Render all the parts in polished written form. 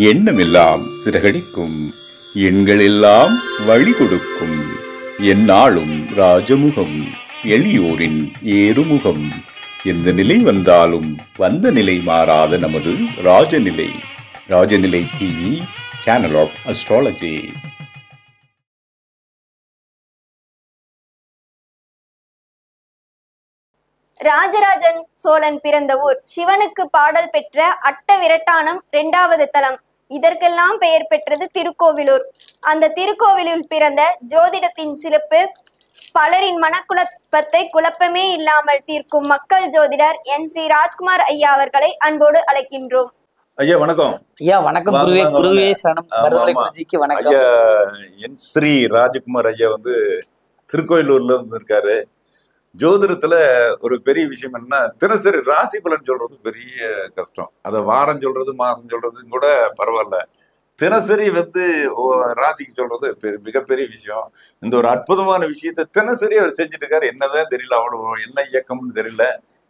எண்ணமெல்லாம் சிறகடிக்கும், எண்களெல்லாம் வழி கொடுக்கும். எந்நாளும் ராஜமுகம், எளியோரின் ஏறுமுகம். எந்த நிலை வந்தாலும் வந்த நிலை மாறாத நமது Rajanilai. Rajanilai TV, channel of astrology. Rajarajan Cholan பிறந்த ஊர், சிவனுக்கு பாடல் பெற்ற அட்டவிரட்டானம் 2வது தலம். இதற்கெல்லாம் பெயர் பெற்றது திருக்கோவிலூர். அந்த திருக்கோவிலில் பிறந்த ஜோதிடத்தின் சிறப்பு பலரின் மனக்குழப்பத்தை குழப்பமே இல்லாமல் தீர்க்கும் மக்கள் ஜோதிடர் என் ஸ்ரீ ராஜ்குமார் ஐயா அவர்களை அன்போடு அழைக்கின்றோம். ஐயா வணக்கம். ஐயா வணக்கம். குருவே சரணம். மருதமலை குருஜிக்கு வணக்கம். ஐயா என் ஸ்ரீ ராஜ்குமார் ஐயா திருக்கோயிலூர்ல இருந்து இருக்காரு. ஜோதிடத்துல ஒரு பெரிய விஷயம் என்ன, தினசரி ராசி பலன் சொல்றது பெரிய கஷ்டம். அதை வாரம் சொல்றது மாதம் சொல்றதும் கூட பரவாயில்ல, தினசரி ராசிக்கு சொல்றது மிகப்பெரிய விஷயம். இந்த ஒரு அற்புதமான விஷயத்த தினசரி அவர் செஞ்சுட்டு இருக்காரு. என்னதான் தெரியல, அவ்வளவு என்ன இயக்கம்னு தெரியல,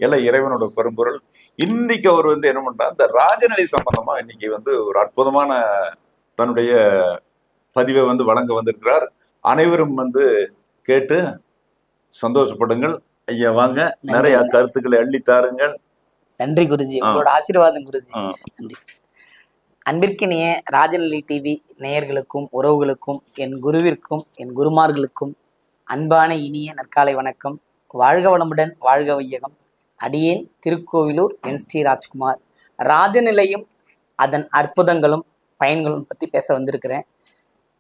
எல்லாம் இறைவனோட பெரும்பொருள். இன்னைக்கு அவர் என்ன பண்றார், இந்த ராஜநிலை சம்பந்தமா இன்னைக்கு ஒரு அற்புதமான தன்னுடைய பதிவை வழங்க வந்திருக்கிறார். அனைவரும் கேட்டு சந்தோஷப்படுங்கள். ஐயா வாங்க, நிறைய கருத்துக்களை அள்ளி தாருங்கள். நன்றி குருஜி, உங்களோட ஆசீர்வாதம் குருஜி. நன்றி. அன்பிற்கினிய ராஜநிலை டிவி நேயர்களுக்கும் உறவுகளுக்கும் என் குருவிற்கும் என் குருமார்களுக்கும் அன்பான இனிய நற்காலை வணக்கம். வாழ்க வளமுடன், வாழ்க வையகம். அடியேன் திருக்கோவிலூர் என் ஸ்ரீ ராஜ்குமார். ராஜநிலையும் அதன் அற்புதங்களும் பயன்களும் பற்றி பேச வந்திருக்கிறேன்.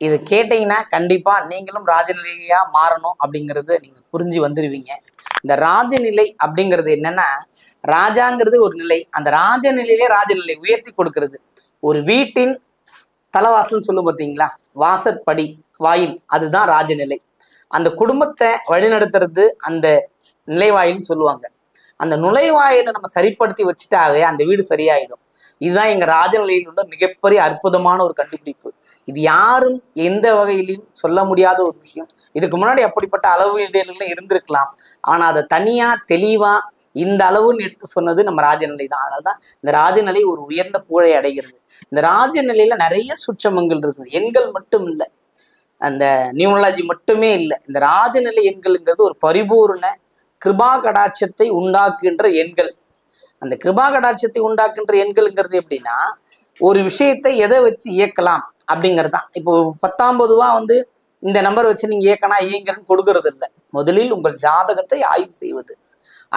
இது கேட்டீங்கன்னா கண்டிப்பா நீங்களும் ராஜநிலையா மாறணும் அப்படிங்கறது நீங்க புரிஞ்சு வந்துருவீங்க. இந்த ராஜநிலை அப்படிங்கிறது என்னன்னா, ராஜாங்கிறது ஒரு நிலை, அந்த ராஜநிலையிலே ராஜநிலை உயர்த்தி கொடுக்கறது. ஒரு வீட்டின் தலைவாசல் சொல்லும் பார்த்தீங்களா, வாசற்படி வாயில், அதுதான் ராஜநிலை. அந்த குடும்பத்தை வழிநடத்துறது அந்த நிலைவாயில்னு சொல்லுவாங்க. அந்த நுழைவாயில நம்ம சரிப்படுத்தி வச்சுட்டாவே அந்த வீடு சரியாயிடும். இதுதான் எங்க ராஜநிலையில் உள்ள மிகப்பெரிய அற்புதமான ஒரு கண்டுபிடிப்பு. இது யாரும் எந்த வகையிலையும் சொல்ல முடியாத ஒரு விஷயம். இதுக்கு முன்னாடி அப்படிப்பட்ட அளவு இடையில இருந்திருக்கலாம், ஆனா அதை தனியா தெளிவா இந்த அளவுன்னு எடுத்து சொன்னது நம்ம ராஜநிலை தான். அதனால்தான் இந்த ராஜநிலை ஒரு உயர்ந்த புகழை அடைகிறது. இந்த ராஜநிலையில நிறைய சுற்றமங்கள் இருக்குது. எண்கள் மட்டும் இல்லை, அந்த நியூமராலஜி மட்டுமே இல்லை. இந்த ராஜநிலை எண்கள்ங்கிறது ஒரு பரிபூர்ண கிருபா கடாட்சத்தை உண்டாக்குகின்ற எண்கள். அந்த கிருபா கடாட்சத்தை உண்டாக்குன்ற எண்கள்ங்கிறது எப்படின்னா, ஒரு விஷயத்தை எதை வச்சு இயக்கலாம் அப்படிங்கிறது தான். இப்போ 10ஆம் பொதுவா இந்த நம்பர் வச்சு நீங்க இயங்குறன்னு கொடுக்கறது இல்லை. முதலில் உங்கள் ஜாதகத்தை ஆய்வு செய்வது,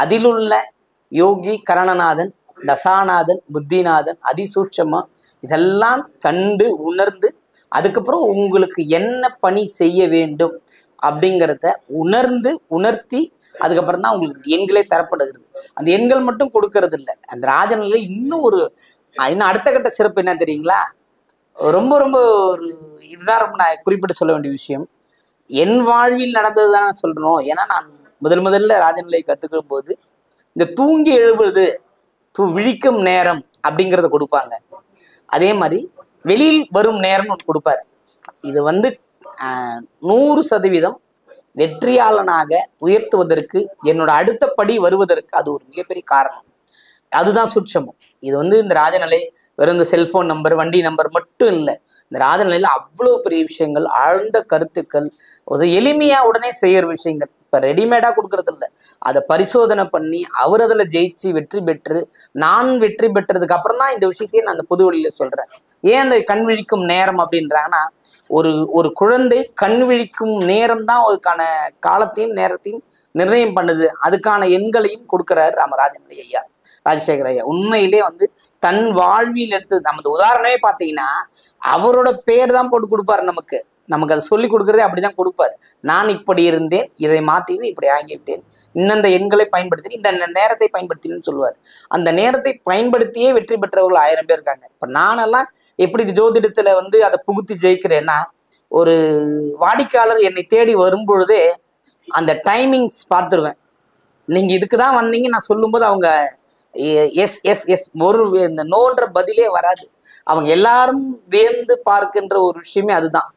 அதில் உள்ள யோகி கரணநாதன், தசாநாதன், புத்திநாதன், அதிசூட்சமா இதெல்லாம் கண்டு உணர்ந்து அதுக்கப்புறம் உங்களுக்கு என்ன பணி செய்ய வேண்டும் அப்படிங்கிறத உணர்த்தி அதுக்கப்புறம் தான் உங்களுக்கு எண்களே தரப்படுகிறது. அந்த எண்கள் மட்டும் கொடுக்கறது இல்லை. அந்த ராஜநிலை இன்னும் அடுத்த கட்ட சிறப்பு என்ன தெரியுங்களா, ரொம்ப ரொம்ப ஒரு இதுதான் ரொம்ப நான் குறிப்பிட்டு சொல்ல வேண்டிய விஷயம். என் வாழ்வில் நடந்தது தான் சொல்லணும். ஏன்னா நான் முதல்ல ராஜநிலையை கற்றுக்கும் போது இந்த தூங்கி எழுவது விழிக்கும் நேரம் அப்படிங்கிறத கொடுப்பாங்க. அதே மாதிரி வெளியில் வரும் நேரம்னு ஒன்று கொடுப்பாரு. இது 100% வெற்றியாளனாக உயர்த்துவதற்கு, என்னோட அடுத்த படி வருவதற்கு அது ஒரு மிகப்பெரிய காரணம். அதுதான் சுட்சமம். இது இந்த ராஜநிலை வெறும் இந்த செல்போன் நம்பர், வண்டி நம்பர் மட்டும் இல்லை. இந்த ராஜநிலையில அவ்வளோ பெரிய விஷயங்கள், ஆழ்ந்த கருத்துக்கள், ஒரு எளிமையா உடனே செய்யற விஷயங்கள். இப்போ ரெடிமேடா கொடுக்கறது இல்லை, அதை பரிசோதனை பண்ணி அவர் அதில் ஜெயிச்சு வெற்றி பெற்று நான் வெற்றி பெற்றதுக்கு அப்புறம் தான் இந்த விஷயத்தையே நான் அந்த பொது வழியில சொல்றேன். ஏன் அந்த கண் விழிக்கும் நேரம் அப்படின்றாங்கன்னா, ஒரு குழந்தை கண் விழிக்கும் நேரம் தான் அதுக்கான காலத்தையும் நேரத்தையும் நிர்ணயம் பண்ணுது. அதுக்கான எண்களையும் கொடுக்குறாரு ராமராஜநிலை ஐயா, ராஜசேகர் ஐயா. உண்மையிலே தன் வாழ்வில் எடுத்தது. நமது உதாரணமே பார்த்தீங்கன்னா அவரோட பேர் தான் போட்டு கொடுப்பாரு. நமக்கு அதை சொல்லி கொடுக்குறதே அப்படிதான் கொடுப்பாரு. நான் இப்படி இருந்தேன், இதை மாற்றினேன், இப்படி ஆகிவிட்டேன், இந்த எண்களை பயன்படுத்தி இந்த நேரத்தை பயன்படுத்தினு சொல்லுவார். அந்த நேரத்தை பயன்படுத்தியே வெற்றி பெற்றவர்கள் 1000 பேர் இருக்காங்க. இப்போ நானெல்லாம் எப்படி ஜோதிடத்துல அதை புகுத்தி ஜெயிக்கிறேன்னா, ஒரு வாடிக்கையாளர் என்னை தேடி வரும்பொழுதே அந்த டைமிங்ஸ் பார்த்துருவேன். நீங்க இதுக்கு தான் வந்தீங்க நான் சொல்லும்போது அவங்க எஸ் ஒரு இந்த நோன்ற பதிலே வராது. அவங்க எல்லாரும் வேந்து பார்க்கின்ற ஒரு விஷயமே அதுதான்.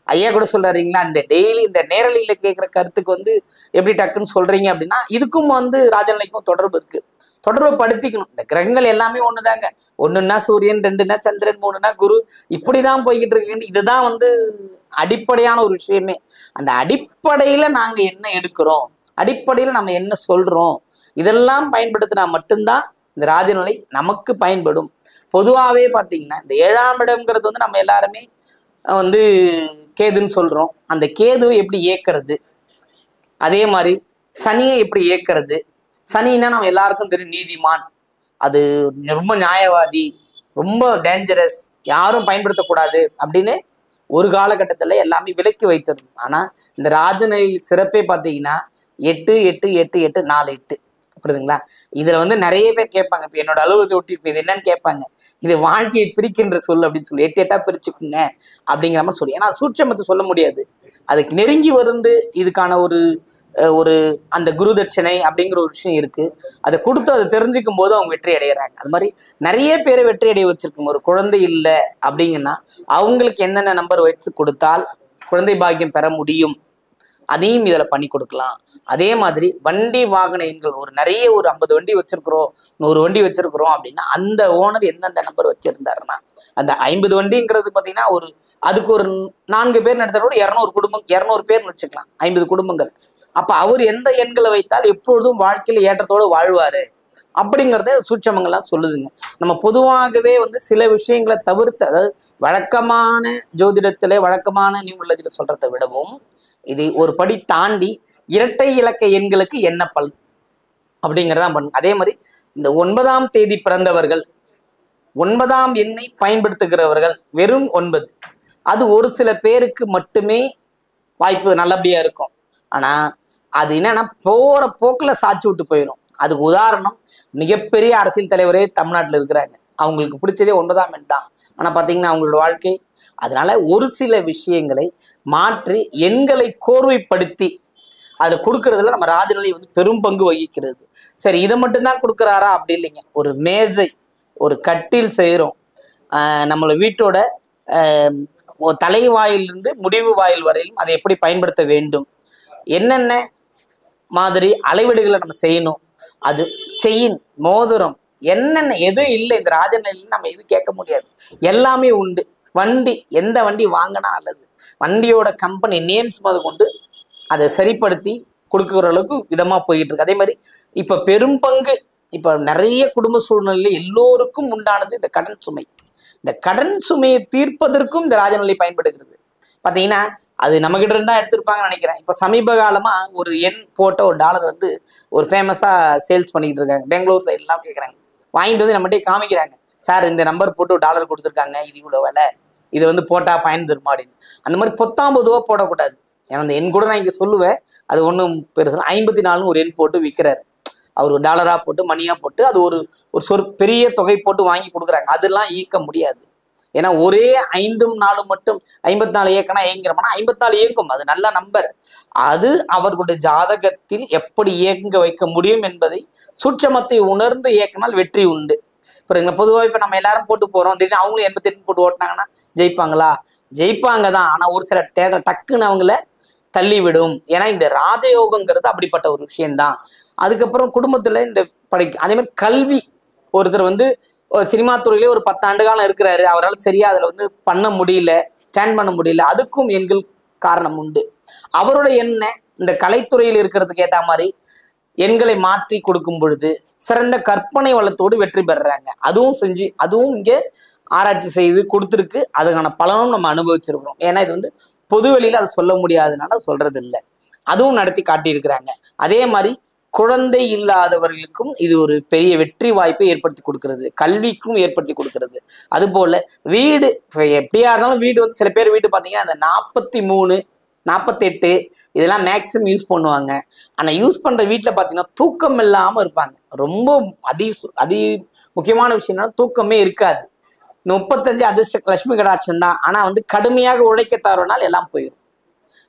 ஐயா கூட சொல்றாருங்களா, இந்த டெய்லி இந்த நேரலையில கேட்குற கருத்துக்கு எப்படி டக்குன்னு சொல்றீங்க அப்படின்னா, இதுக்கும் ராஜநிலைக்கும் தொடர்பு இருக்கு. தொடர்பு படுத்திக்கணும். இந்த கிரகங்கள் எல்லாமே ஒண்ணுதாங்க. ஒண்ணுன்னா சூரியன், ரெண்டுன்னா சந்திரன், மூணுன்னா குரு, இப்படிதான் போய்கிட்டு இருக்கு. இதுதான் வந்து அடிப்படையான ஒரு விஷயமே. அந்த அடிப்படையில நாங்க என்ன எடுக்கிறோம், அடிப்படையில நம்ம என்ன சொல்றோம், இதெல்லாம் பயன்படுத்தினா மட்டும்தான் இந்த ராஜநிலை நமக்கு பயன்படும். பொதுவாகவே பார்த்தீங்கன்னா இந்த 7ஆம் இடம்ங்கிறது வந்து நம்ம எல்லாருமே வந்து கேதுன்னு சொல்றோம். அந்த கேதுவை எப்படி இயக்கிறது, அதே மாதிரி சனியை எப்படி இயக்கிறது. சனின்னா நம்ம எல்லாருக்கும் தெரியும் நீதிமான், அது ரொம்ப நியாயவாதி, ரொம்ப டேஞ்சரஸ், யாரும் பயன்படுத்தக்கூடாது அப்படின்னு ஒரு காலகட்டத்தில் எல்லாமே விலக்கி வைத்திருந்தோம். ஆனால் இந்த ராஜநிலையில் சிறப்பே பார்த்தீங்கன்னா 8 8 8 8 4 8 புரியுதுங்களா? இதுல வந்து நிறைய பேர் கேட்பாங்க, இப்போ என்னோட அலுவலகத்தை ஒட்டி இப்போ இது என்னன்னு கேட்பாங்க, இது வாழ்க்கையை பிரிக்கின்ற சொல் அப்படின்னு சொல்லி 8 8 பிரிச்சுக்குங்க அப்படிங்கிற மாதிரி சொல்லி. ஏன்னா சூட்சமத்தை சொல்ல முடியாது, அதுக்கு நெருங்கி வந்து இதுக்கான ஒரு அந்த குரு தட்சணை அப்படிங்கிற ஒரு விஷயம் இருக்கு. அதை கொடுத்து அதை தெரிஞ்சுக்கும் போது அவங்க வெற்றி அடைகிறாங்க. அது மாதிரி நிறைய பேரை வெற்றி அடைய வச்சிருக்கோம். ஒரு குழந்தை இல்லை அப்படிங்கன்னா அவங்களுக்கு என்னென்ன நம்பர் வைத்து கொடுத்தால் குழந்தை பாக்கியம் பெற முடியும், அதையும் இதில் பண்ணி கொடுக்கலாம். அதே மாதிரி வண்டி வாகன எண்கள் ஒரு 50 வண்டி வச்சிருக்கிறோம், 100 வண்டி வச்சிருக்கிறோம் அப்படின்னா அந்த ஓனர் எந்தெந்த நம்பர் வச்சிருந்தாருன்னா அந்த 50 வண்டிங்கிறது பார்த்தீங்கன்னா அதுக்கு ஒரு 4 பேர் நடத்துறோட 200 பேர் வச்சுக்கலாம், 50 குடும்பங்கள். அப்போ அவர் எந்த எண்களை வைத்தால் எப்பொழுதும் வாழ்க்கையில் ஏற்றத்தோடு வாழ்வாரு அப்படிங்கிறத சூட்சமங்கள்லாம் சொல்லுதுங்க. நம்ம பொதுவாகவே வந்து சில விஷயங்களை தவிர்த்து, அதாவது வழக்கமான ஜோதிடத்திலே வழக்கமான நியூமராலஜில சொல்றதை விடவும் இது ஒரு படி தாண்டி இரட்டை இலக்க எண்களுக்கு என்ன பலன் அப்படிங்கிறதான் பண்ணும். அதே மாதிரி இந்த 9ஆம் தேதி பிறந்தவர்கள், 9ஆம் எண்ணை பயன்படுத்துகிறவர்கள், வெறும் 9, அது ஒரு சில பேருக்கு மட்டுமே வாய்ப்பு நல்லபடியா இருக்கும். ஆனா அது என்னன்னா போற போக்கில் சாட்சி விட்டு போயிடும். அதுக்கு உதாரணம் மிகப்பெரிய அரசியல் தலைவரே தமிழ்நாட்டில் இருக்கிறாங்க, அவங்களுக்கு பிடிச்சதே 9ஆம் எண் தான். ஆனா பாத்தீங்கன்னா அவங்களோட வாழ்க்கை. அதனால ஒரு சில விஷயங்களை மாற்றி எண்களை கோர்வைப்படுத்தி அதை கொடுக்கறதுல நம்ம ராஜநிலை வந்து பெரும் பங்கு வகிக்கிறது. சரி, இதை மட்டும்தான் கொடுக்குறாரா அப்படி இல்லைங்க. ஒரு மேஜை, ஒரு கட்டில் செய்கிறோம், நம்மளை வீட்டோட தலைவாயிலிருந்து முடிவு வாயில் வரையிலும் அதை எப்படி பயன்படுத்த வேண்டும், என்னென்ன மாதிரி அளவீடுகளை நம்ம செய்யணும், அது செயின், மோதிரம், என்னென்ன எது இல்லை இந்த ராஜநிலையில் நம்ம எது கேட்க முடியாது, எல்லாமே உண்டு. வண்டி, எந்த வண்டி வாங்கினா நல்லது, வண்டியோட கம்பெனி நேம்ஸ் முத கொண்டு அதை சரிப்படுத்தி கொடுக்குற அளவுக்கு விதமாக போயிட்டு இருக்கு. அதே மாதிரி இப்போ பெரும் பங்கு, இப்போ நிறைய குடும்ப சூழ்நிலையில எல்லோருக்கும் உண்டானது இந்த கடன் சுமை. இந்த கடன் சுமையை தீர்ப்பதற்கும் இந்த ராஜநிலை பயன்படுகிறது. பார்த்தீங்கன்னா அது நம்மகிட்ட இருந்தால் எடுத்திருப்பாங்கன்னு நினைக்கிறேன். இப்போ சமீப காலமாக ஒரு எண் போட்ட ஒரு டாலர் வந்து ஒரு ஃபேமஸாக சேல்ஸ் பண்ணிக்கிட்டு இருக்காங்க. பெங்களூர் சைட்லாம் கேட்குறாங்க, வாங்கிட்டு வந்து நம்மகிட்டே காமிக்கிறாங்க, சார் இந்த நம்பர் போட்டு டாலர் கொடுத்துருக்காங்க, இது இவ்வளோ விலை, இது வந்து போட்டால் பயன் தருமா அப்படின்னு. அந்த மாதிரி 19 போடக்கூடாது. ஏன்னா அந்த எண் கூட நான் இங்கே சொல்லுவேன், அது ஒன்றும் பெருசு. 54 ஒரு எண் போட்டு விற்கிறார் அவர், டாலராக போட்டு மணியாக போட்டு அது ஒரு பெரிய தொகை போட்டு வாங்கி கொடுக்குறாங்க. அதெல்லாம் இயக்க முடியாது. ஏன்னா ஒரே 5 4 மட்டும் 54 இயக்கனா இயங்குறோம்னா 54 இயங்கும், அது நல்ல நம்பர். அது அவர்களுடைய ஜாதகத்தில் எப்படி இயங்க வைக்க முடியும் என்பதை சூட்சமத்தை உணர்ந்து இயக்கினால் வெற்றி உண்டு. புரியுங்களா? பொதுவாக இப்போ நம்ம எல்லாரும் போட்டு போகிறோம், திடீர்னு அவங்களும் 88 போட்டு ஓட்டினாங்கன்னா ஜெயிப்பாங்களா? ஜெயிப்பாங்க தான். ஆனால் ஒரு சில தேர்தல் டக்குன்னு அவங்கள தள்ளி விடும். ஏன்னா இந்த ராஜயோகங்கிறது அப்படிப்பட்ட ஒரு விஷயம்தான். அதுக்கப்புறம் குடும்பத்தில் இந்த அதே மாதிரி கல்வி, ஒருத்தர் வந்து சினிமா துறையிலே ஒரு 10 ஆண்டு காலம் இருக்கிறாரு, அவரால் சரியா அதில் வந்து பண்ண முடியல, ஸ்டாண்ட் பண்ண முடியல, அதுக்கும் எண்கள் காரணம் உண்டு. அவரோட எண்ணை இந்த கலைத்துறையில் இருக்கிறதுக்கு ஏற்ற மாதிரி எண்களை மாற்றி கொடுக்கும் பொழுது சிறந்த கற்பனை வளத்தோடு வெற்றி பெறுறாங்க. அதுவும் இங்கே ஆராய்ச்சி செய்து கொடுத்துருக்கு. அதுக்கான பலனும் நம்ம அனுபவிச்சிருக்கிறோம். ஏன்னா இது வந்து பொது வெளியில அதை சொல்ல முடியாதனால சொல்றது இல்லை, அதுவும் நடத்தி காட்டியிருக்கிறாங்க. அதே மாதிரி குழந்தை இல்லாதவர்களுக்கும் இது ஒரு பெரிய வெற்றி வாய்ப்பை ஏற்படுத்தி கொடுக்கிறது, கல்விக்கும் ஏற்படுத்தி கொடுக்கிறது. அதுபோல வீடு, எப்படியா இருந்தாலும் வீடு வந்து சில பேர் வீடு பார்த்தீங்கன்னா அந்த 43 48 இதெல்லாம் மேக்ஸிமம் யூஸ் பண்ணுவாங்க. ஆனால் யூஸ் பண்ணுற வீட்டில் பார்த்தீங்கன்னா தூக்கம் இல்லாமல் இருப்பாங்க. ரொம்ப அதி முக்கியமான விஷயம்னா தூக்கமே இருக்காது. 35 அதிர்ஷ்ட லட்சுமி கடாட்சம் தான், ஆனால் வந்து கடுமையாக உழைக்க தவறினால் எல்லாம் போயிடும்.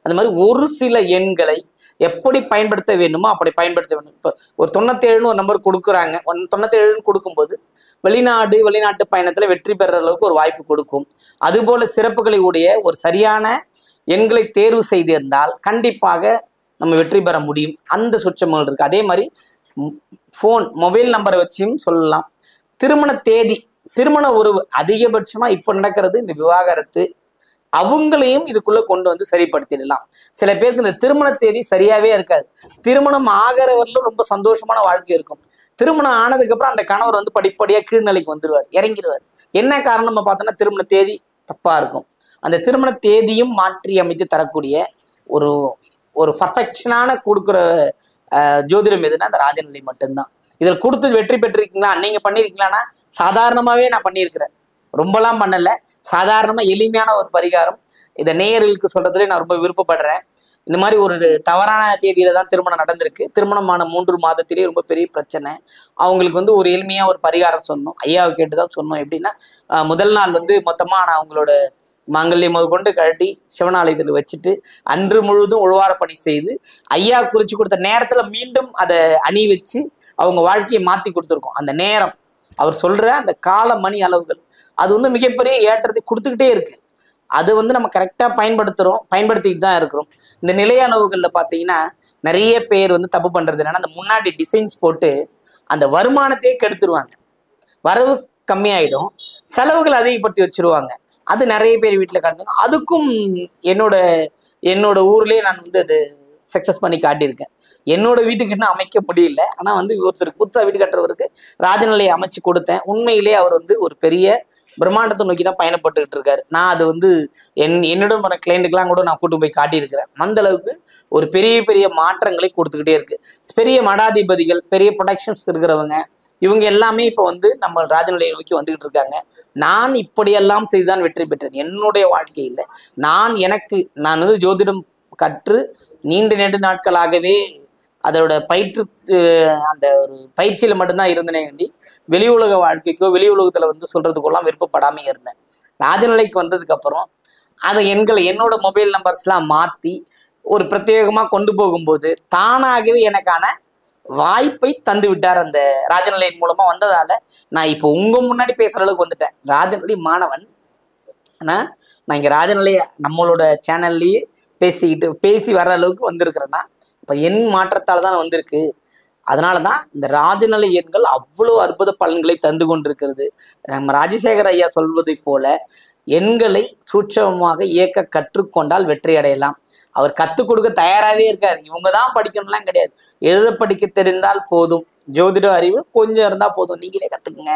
அந்த மாதிரி ஒரு சில எண்களை எப்படி பயன்படுத்த வேண்டுமோ அப்படி பயன்படுத்த வேண்டும். இப்போ ஒரு 97 ஒரு நம்பர் கொடுக்குறாங்க, 97 கொடுக்கும்போது வெளிநாட்டு பயணத்தில் வெற்றி பெற அளவுக்கு ஒரு வாய்ப்பு கொடுக்கும். அதுபோல சிறப்புகளை உடைய ஒரு சரியான எண்களை தேர்வு செய்திருந்தால் கண்டிப்பாக நம்ம வெற்றி பெற முடியும். அந்த சுற்றங்கள் இருக்கு. அதே மாதிரி மொபைல் நம்பரை வச்சும் சொல்லலாம். திருமண தேதி, திருமண உறவு, அதிகபட்சமா இப்ப நடக்கிறது இந்த விவாகரத்து, அவங்களையும் இதுக்குள்ள கொண்டு வந்து சரிப்படுத்திடலாம். சில பேருக்கு இந்த திருமண தேதி சரியாவே இருக்காது. திருமணம் ஆகிறவர்களும் ரொம்ப சந்தோஷமான வாழ்க்கை இருக்கும். திருமணம் ஆனதுக்கு அப்புறம் அந்த கணவர் வந்து படிப்படியா கீழ்நிலைக்கு வந்துடுவார், இறங்கிடுவார். என்ன காரணம் நம்ம பார்த்தோம்னா திருமண தேதி தப்பா இருக்கும். அந்த திருமண தேதியும் மாற்றி அமைத்து தரக்கூடிய ஒரு ஒரு பர்ஃபெக்ஷனான கொடுக்குற ஜோதிடம் எதுன்னா அந்த ராஜநிலை மட்டும்தான். இதில் கொடுத்து வெற்றி பெற்றிருக்கீங்களா, நீங்க பண்ணியிருக்கீங்களான்னா சாதாரணமாவே நான் பண்ணியிருக்கிறேன், ரொம்பலாம் பண்ணல. சாதாரணமா எளிமையான ஒரு பரிகாரம் இதை நேயர்களுக்கு சொல்றதுல நான் ரொம்ப விருப்பப்படுறேன். இந்த மாதிரி ஒரு தவறான தேதியில தான் திருமணம் நடந்திருக்கு. திருமணமான 3 மாதத்திலேயே ரொம்ப பெரிய பிரச்சனை. அவங்களுக்கு வந்து ஒரு எளிமையா ஒரு பரிகாரம் சொன்னோம், ஐயாவை கேட்டுதான் சொன்னோம். எப்படின்னா முதல் நாள் வந்து மொத்தமா நான் அவங்களோட மாங்கல்யம் கொண்டு கழட்டி சிவனாலயத்தில் வச்சுட்டு அன்று முழுவதும் உழவார பணி செய்து ஐயா குறிச்சு கொடுத்த நேரத்துல மீண்டும் அதை அணி வச்சு அவங்க வாழ்க்கையை மாத்தி கொடுத்துருக்கோம். அந்த நேரம் அவர் சொல்ற அந்த கால மணி அளவுகள் அது வந்து மிகப்பெரிய ஏற்றத்தை கொடுத்துக்கிட்டே இருக்கு. அது வந்து நம்ம கரெக்டாக பயன்படுத்திக்கிட்டு தான் இருக்கிறோம். இந்த நிலைய அளவுகளில் பார்த்தீங்கன்னா நிறைய பேர் வந்து தப்பு பண்ணுறது என்னன்னா, அந்த முன்னாடி டிசைன்ஸ் போட்டு அந்த வருமானத்தையே கெடுத்துருவாங்க. வரவு கம்மியாயிடும், செலவுகள் அதிகப்படுத்தி வச்சிருவாங்க. அது நிறைய பேர் வீட்டில் காட்டுங்க. அதுக்கும் என்னோட ஊர்லேயே நான் வந்து அது சக்ஸஸ் பண்ணி காட்டியிருக்கேன். என்னோட வீட்டுக்கு இன்னும் அமைக்க முடியல, ஆனால் வந்து ஒருத்தருக்கு புத்தா வீடு கட்டுறவருக்கு ராஜநிலையை அமைச்சு கொடுத்தேன். உண்மையிலேயே அவர் வந்து ஒரு பெரிய பிரம்மாண்டத்தை நோக்கி தான் பயணப்பட்டுக்கிட்டு இருக்காரு. நான் அது வந்து என்னிடம் வர கிளைண்ட்டுக்கெல்லாம் கூட நான் கூட்டு போய் காட்டியிருக்கிறேன். அந்த அளவுக்கு ஒரு பெரிய பெரிய மாற்றங்களை கொடுத்துக்கிட்டே இருக்கு. பெரிய மடாதிபதிகள், பெரிய ப்ரொடக்ஷன்ஸ் இருக்கிறவங்க, இவங்க எல்லாமே இப்போ வந்து நம்ம ராஜநிலையை நோக்கி வந்துகிட்டு இருக்காங்க. நான் இப்படியெல்லாம் செய்துதான் வெற்றி பெற்றேன் என்னுடைய வாழ்க்கையில். நான் வந்து ஜோதிடம் கற்று நீண்ட நாட்களாகவே அதோட அந்த ஒரு பயிற்சியில மட்டும்தான் இருந்தேனேண்டி வெளி உலக வாழ்க்கைக்கோ வெளி உலகத்துல வந்து சொல்றதுக்கெல்லாம் விருப்பப்படாம இருந்தேன். ராஜநிலைக்கு வந்ததுக்கு அப்புறம் அதை என்னோட மொபைல் நம்பர்ஸ்லாம் மாத்தி ஒரு பிரத்யேகமா கொண்டு போகும்போது தானாகவே எனக்கான வாய்ப்பை தந்து விட்டார். அந்த ராஜநிலையின் மூலமா வந்ததால நான் இப்போ உங்க முன்னாடி பேசுற அளவுக்கு வந்துட்டேன். ராஜநிலை மாணவன் ஆனா நான் இங்க ராஜநிலைய நம்மளோட சேனல்லையே பேசி வர்ற அளவுக்கு வந்திருக்கிறேன்னா இப்போ என் மாற்றத்தால் தான் வந்திருக்கு. அதனால தான் இந்த ராஜநிலை எண்கள் அவ்வளோ அற்புத பலன்களை தந்து கொண்டிருக்கிறது. நம்ம ராஜசேகர் ஐயா சொல்வதை போல எண்களை சூட்சமமாக இயக்க கற்றுக்கொண்டால் வெற்றி அடையலாம். அவர் கற்றுக் கொடுக்க தயாராகவே இருக்கார். இவங்க தான் படிக்கணும்லாம் கிடையாது, எழுத படிக்க தெரிந்தால் போதும், ஜோதிட அறிவு கொஞ்சம் இருந்தால் போதும், நீங்களே கற்றுக்குங்க,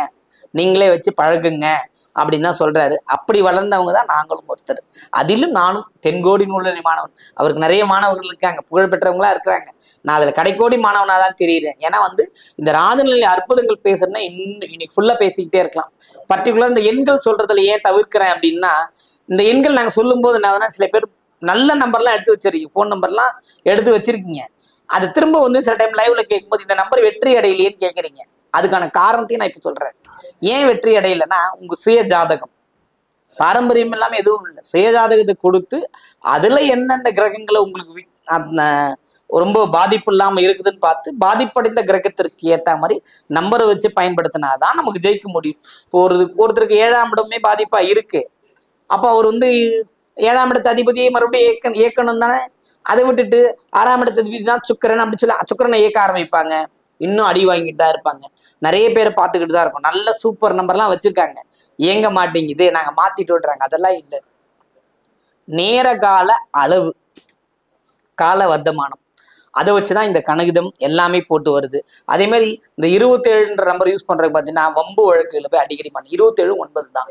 நீங்களே வச்சு பழகுங்க அப்படின்னு தான் சொல்றாரு. அப்படி வளர்ந்தவங்க தான் நாங்களும் ஒருத்தர். அதிலும் நானும் தென்கோடி நூலனை மாணவன். அவருக்கு நிறைய மாணவர்கள் இருக்காங்க, புகழ்பெற்றவங்களா இருக்கிறாங்க. நான் அதில் கடைக்கோடி மாணவனாக தான் தெரியுறேன். ஏன்னா வந்து இந்த ராஜநிலை அற்புதங்கள் பேசுறதுன்னா இன்னைக்கு ஃபுல்லாக பேசிக்கிட்டே இருக்கலாம். பர்டிகுலர் இந்த எண்கள் சொல்றதுல ஏன் தவிர்க்கிறேன் அப்படின்னா, இந்த எண்கள் நாங்கள் சொல்லும்போது என்ன சில பேர் நல்ல நம்பர்லாம் எடுத்து வச்சிருக்கீங்க, ஃபோன் நம்பர்லாம் எடுத்து வச்சிருக்கீங்க, அது திரும்ப வந்து சில டைம் லைவ்ல கேட்கும்போது இந்த நம்பர் வெற்றி அடையலையேன்னு கேட்குறீங்க. அதுக்கான காரணத்தையும் நான் இப்போ சொல்றேன். ஏன் வெற்றி அடையலைன்னா உங்க சுய ஜாதகம், பாரம்பரியம் இல்லாமல் எதுவும் இல்லை, சுய ஜாதகத்தை கொடுத்து அதுல எந்தெந்த கிரகங்களை உங்களுக்கு ரொம்ப பாதிப்பு இல்லாமல் இருக்குதுன்னு பார்த்து பாதிப்படைந்த கிரகத்திற்கு ஏற்ற மாதிரி நம்பரை வச்சு பயன்படுத்தினாதான் நமக்கு ஜெயிக்க முடியும். இப்போ ஒருத்தருக்கு 7ஆம் இடமே பாதிப்பா இருக்கு, அப்போ அவர் வந்து 7ஆம் இடத்து அதிபதியை மறுபடியும் இயக்கணும் தானே. அதை விட்டுட்டு 6ஆம் இடத்து அதிபதி தான் சுக்கிரன் அப்படின்னு சொல்லி சுக்கிரனை இயக்க ஆரம்பிப்பாங்க, இன்னும் அடி வாங்கிட்டு தான் இருப்பாங்க. நிறைய பேரை பார்த்துக்கிட்டு தான் இருக்கும். நல்ல சூப்பர் நம்பர்லாம் வச்சிருக்காங்க, இயங்க மாட்டேங்குது, நாங்கள் மாத்திட்டு விடுறாங்க. அதெல்லாம் இல்லை. நேர கால அளவு, கால வர்த்தமானம், அதை வச்சுதான் இந்த கணகிதம் எல்லாமே போட்டு வருது. அதே மாதிரி இந்த 27ன்ற நம்பர் யூஸ் பண்றது பார்த்தீங்கன்னா வம்பு வழக்குல போய் அடிக்கடி மாட்டேன். 27 9 தான்.